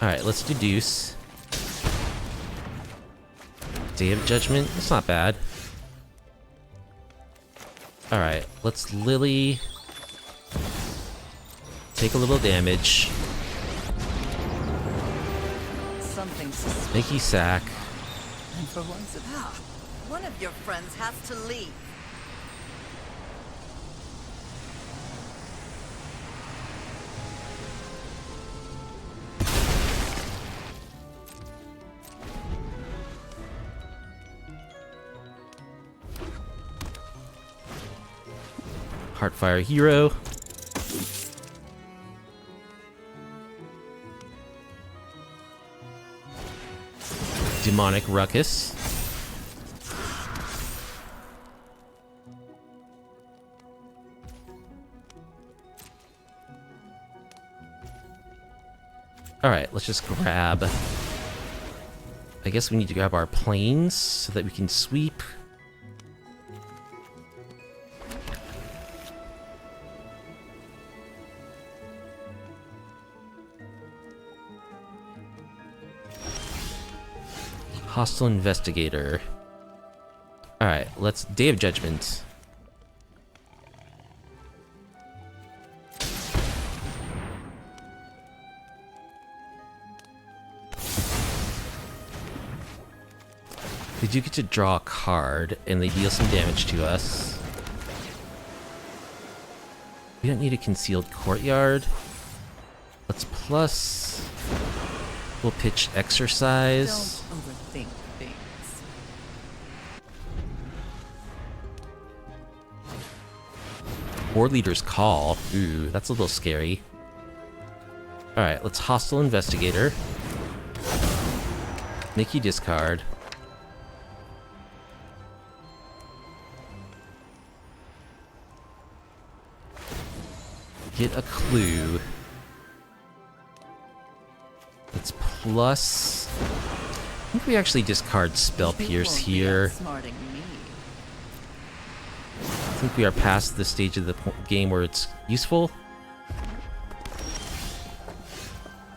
Alright, let's deduce. Day of Judgment, that's not bad. Alright, let's Lily. Take a little damage. Something suspicious. Sneaky sack. And for once, one of your friends has to leave. Heartfire Hero. Demonic Ruckus. Alright, let's just grab... I guess we need to grab our planes so that we can sweep. Hostile Investigator. Alright, let's... Day of Judgment. We do get to draw a card, and they deal some damage to us. We don't need a Concealed Courtyard. Let's plus... We'll pitch Exercise. Don't overthink things. War Leader's Call. Ooh, that's a little scary. Alright, let's Hostile Investigator. Make you discard. Get a clue. Let's plus... I think we actually discard Spell Pierce here. Outsmarting me. I think we are past the stage of the game where it's useful.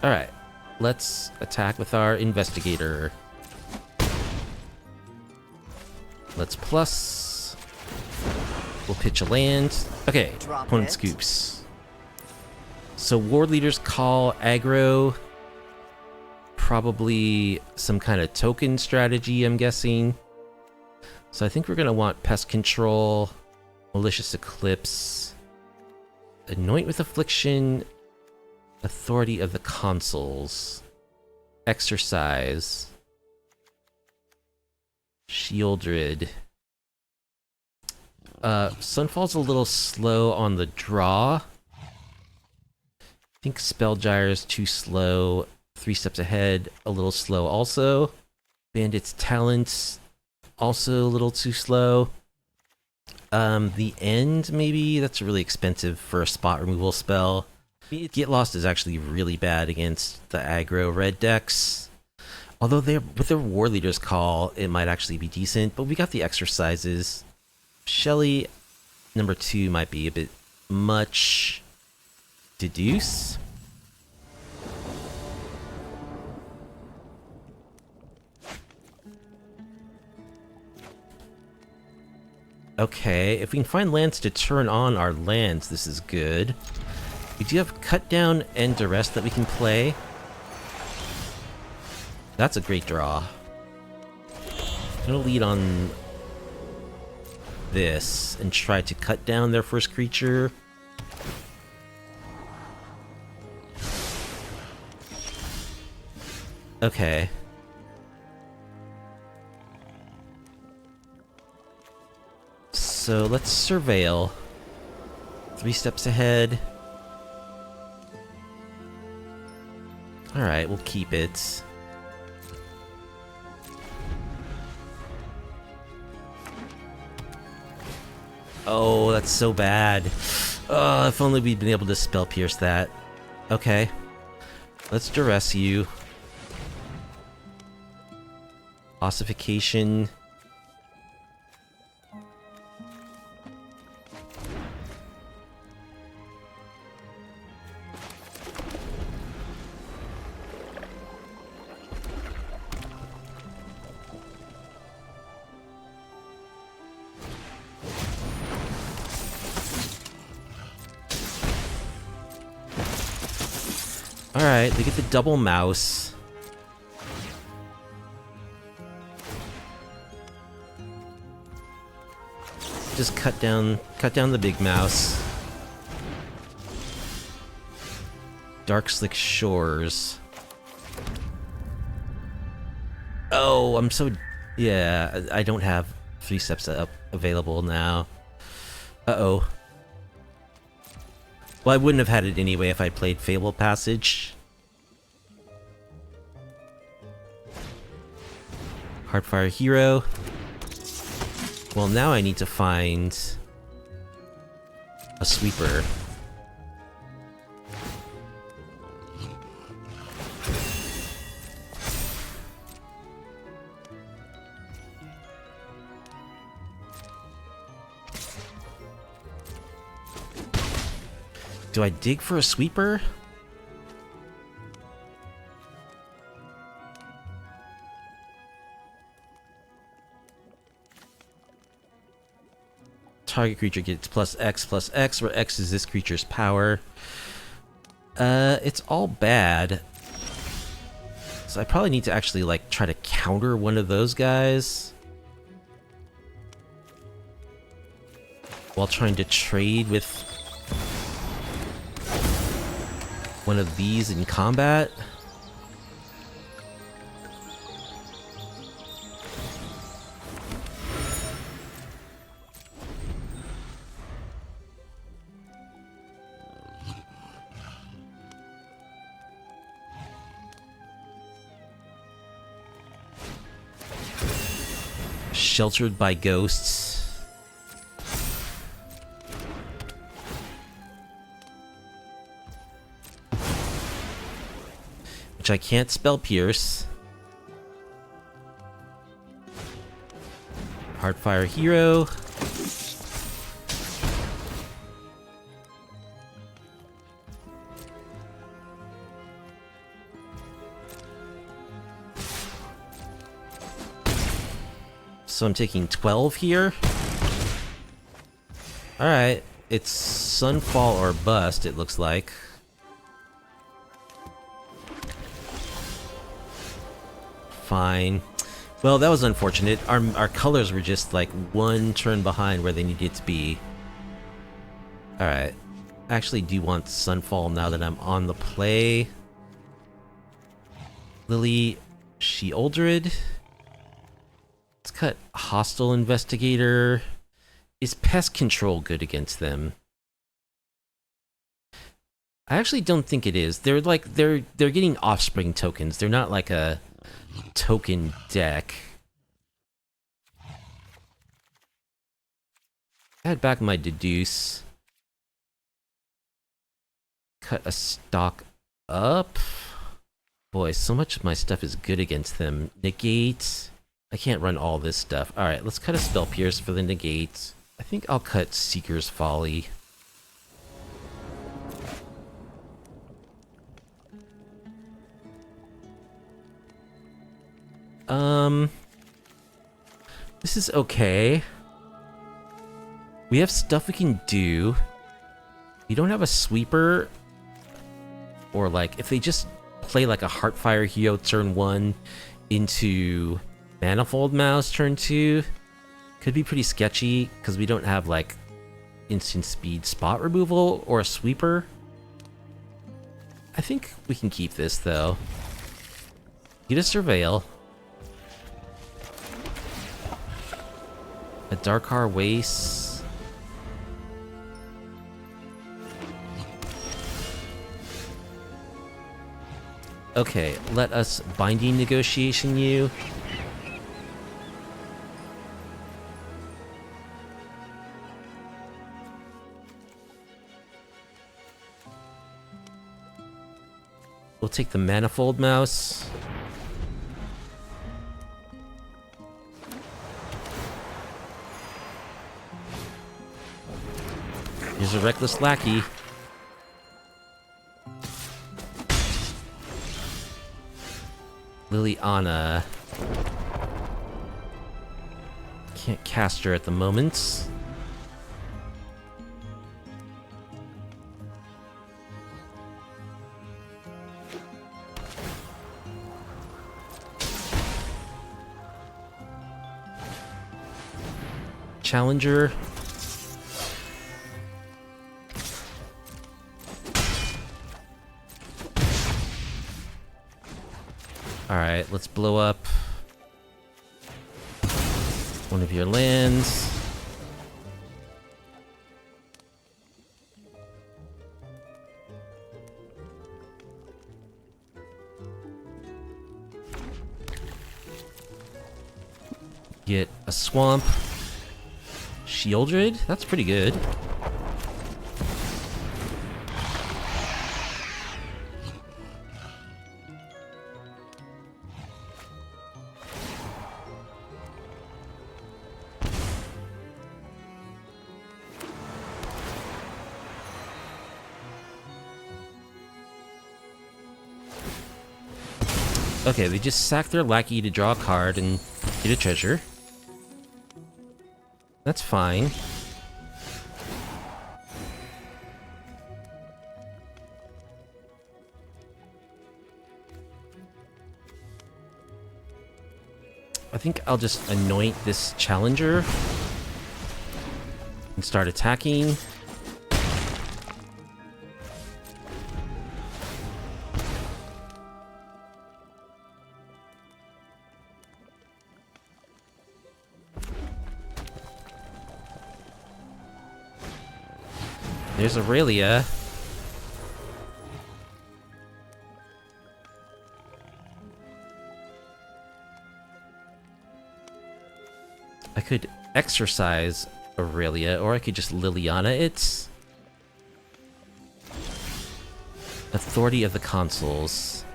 Alright, let's attack with our Investigator. Let's plus... We'll pitch a land. Okay, Drop opponent it. scoops. So War Leader's Call, aggro. Probably some kind of token strategy, I'm guessing. So I think we're going to want Pest Control, Malicious Eclipse, Anoint with Affliction, Authority of the Consuls, Exercise, Sheoldred. Sunfall's a little slow on the draw. I think Spellgyre is too slow. 3 Steps Ahead, a little slow also. Bandit's Talents, also a little too slow. The End, maybe? That's really expensive for a spot removal spell. Get Lost is actually really bad against the aggro red decks. Although with their War Leader's Call, it might actually be decent, but we got the Exercises. Shelly, number 2 might be a bit much. Deduce? Okay, if we can find lands to turn on our lands, this is good. We do have Cut Down and Duress that we can play. That's a great draw. I'm gonna lead on this and try to cut down their first creature. Okay. So let's surveil. 3 Steps Ahead. Alright, we'll keep it. Oh, that's so bad. Oh, if only we'd been able to Spell Pierce that. Okay. Let's Duress you. Ossification. Alright, they get the double mouse. Just cut down the big mouse. Dark Slick Shores. Oh, I'm so... Yeah, I don't have 3 steps up available now. Uh-oh. Well, I wouldn't have had it anyway if I played Fable Passage. Heartfire Hero. Well, now I need to find a sweeper. Do I dig for a sweeper? Target creature gets +X, where X is this creature's power. It's all bad. So I probably need to actually, like, try to counter one of those guys while trying to trade with one of these in combat. Sheltered by ghosts. Which I can't spell pierce. Heartfire Hero. So I'm taking 12 here. Alright, it's Sunfall or bust, it looks like. Fine. Well, that was unfortunate. Our colors were just like one turn behind where they needed to be. Alright. I actually do want Sunfall now that I'm on the play. Lily, Sheoldred. Let's cut Hostile Investigator. Is Pest Control good against them? I actually don't think it is. They're like they're getting Offspring tokens. They're not like a token deck. Add back my Deduce. Cut a stock up. Boy, so much of my stuff is good against them. Negate. I can't run all this stuff. Alright, let's cut a Spell Pierce for the negate. I think I'll cut Seeker's Folly. This is okay. We have stuff we can do. We don't have a sweeper. Or like, if they just play like a Heartfire Hero turn 1 into Manifold Mouse turn 2, could be pretty sketchy, because we don't have like instant speed spot removal or a sweeper. I think we can keep this though. Get a Surveil. Adarkar Wastes. Okay, let us Binding Negotiation you. We'll take the Manifold Mouse. Here's a Reckless Lackey. Liliana. Can't cast her at the moment. Challenger. Alright, let's blow up one of your lands. Get a swamp. Sheoldred? That's pretty good. Okay, they just sack their lackey to draw a card and get a treasure. That's fine. I think I'll just anoint this challenger and start attacking. There's Aurelia. I could exercise Aurelia, or I could just Liliana it. Authority of the Consuls.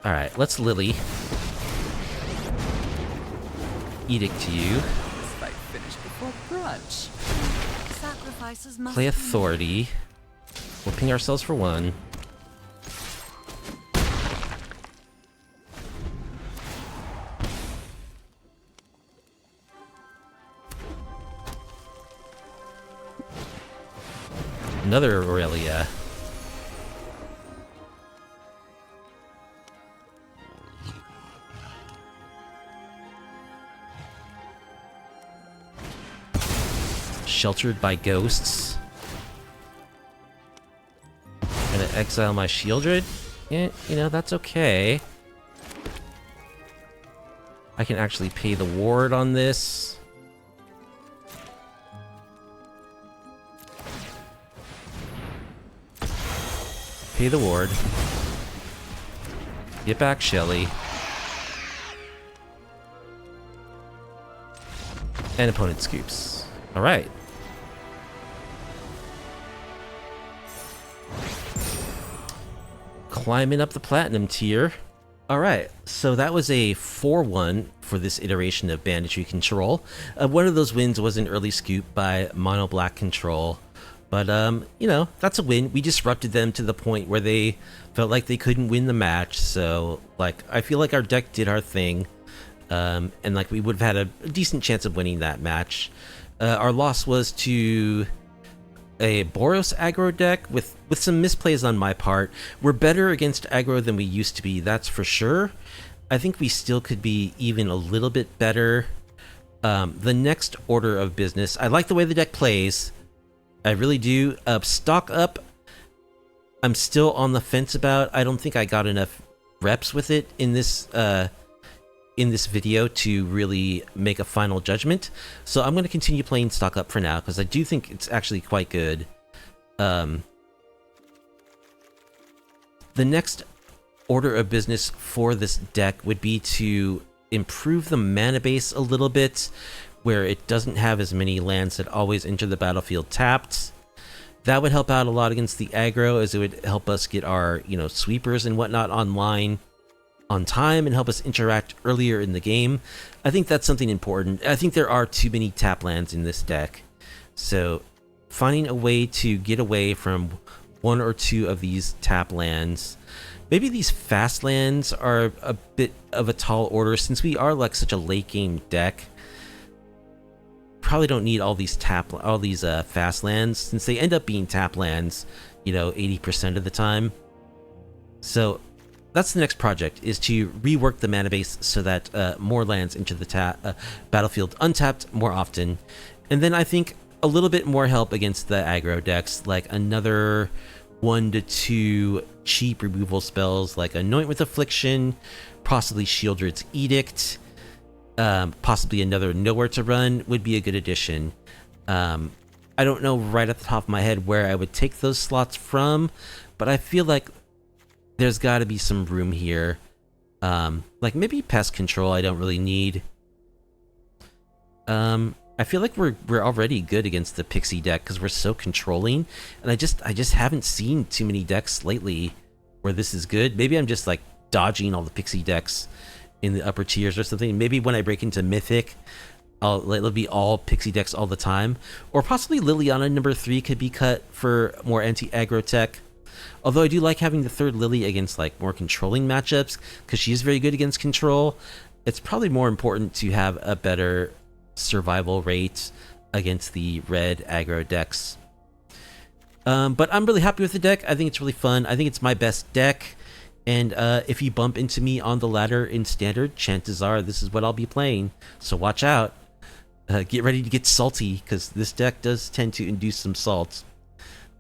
Alright, let's Lily. Edict to you. Brunch. Sacrifices must Play Authority. We'll ping ourselves for one. Another Aurelia. Sheltered by ghosts. Gonna exile my Sheoldred. Yeah, you know, that's okay. I can actually pay the ward on this. Pay the ward. Get back, Shelly. And opponent scoops. Alright. Climbing up the platinum tier. Alright, so that was a 4-1 for this iteration of Banditry Control. One of those wins was an early scoop by Mono Black Control. But, you know, that's a win. We disrupted them to the point where they felt like they couldn't win the match. So, like, I feel like our deck did our thing. And, like, we would have had a decent chance of winning that match. Our loss was to a Boros Aggro deck with some misplays on my part. We're better against aggro than we used to be, that's for sure. I think we still could be even a little bit better. The next order of business, I like the way the deck plays. I really do. Stock up, I'm still on the fence about. I don't think I got enough reps with it in this video to really make a final judgment. So I'm going to continue playing stock up for now, because I do think it's actually quite good. The next order of business for this deck would be to improve the mana base a little bit, where it doesn't have as many lands that always enter the battlefield tapped. That would help out a lot against the aggro, as it would help us get our, you know, sweepers and whatnot online on time and help us interact earlier in the game. I think that's something important. I think there are too many tap lands in this deck. So finding a way to get away from one or two of these tap lands. Maybe these fast lands are a bit of a tall order, since we are like such a late game deck. Probably don't need all these fast lands, since they end up being tap lands, you know, 80% of the time. So that's the next project, is to rework the mana base so that more lands into the battlefield untapped more often. And then I think a little bit more help against the aggro decks, like another 1 to 2 cheap removal spells like Anoint With Affliction, possibly Sheoldred's Edict, possibly another Nowhere to Run would be a good addition. I don't know right off the top of my head where I would take those slots from, but I feel like there's got to be some room here. Like maybe pest control I don't really need. I feel like we're already good against the pixie deck because we're so controlling, and I just haven't seen too many decks lately where this is good. Maybe I'm just like dodging all the pixie decks in the upper tiers or something. Maybe when I break into Mythic, it'll be all pixie decks all the time, or possibly Liliana number 3 could be cut for more anti-aggro tech. Although I do like having the third Lily against like more controlling matchups because she is very good against control. It's probably more important to have a better survival rate against the red aggro decks. But I'm really happy with the deck. I think it's really fun. I think it's my best deck. And if you bump into me on the ladder in Standard, chances are this is what I'll be playing. So watch out. Get ready to get salty, because this deck does tend to induce some salt.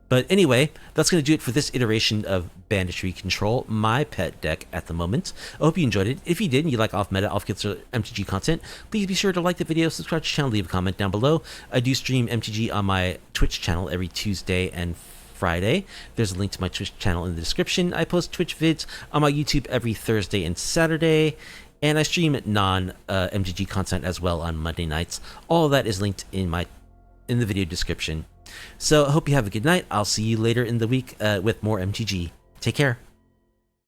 But anyway, that's going to do it for this iteration of Banditry Control, my pet deck at the moment. I hope you enjoyed it. If you did and you like off-meta, off-kilter MTG content, please be sure to like the video, subscribe to the channel, leave a comment down below. I do stream MTG on my Twitch channel every Tuesday and Friday. There's a link to my Twitch channel in the description. I post Twitch vids on my YouTube every Thursday and Saturday. And I stream non-MTG content as well on Monday nights. All of that is linked in the video description. So I hope you have a good night. I'll see you later in the week with more MTG. Take care.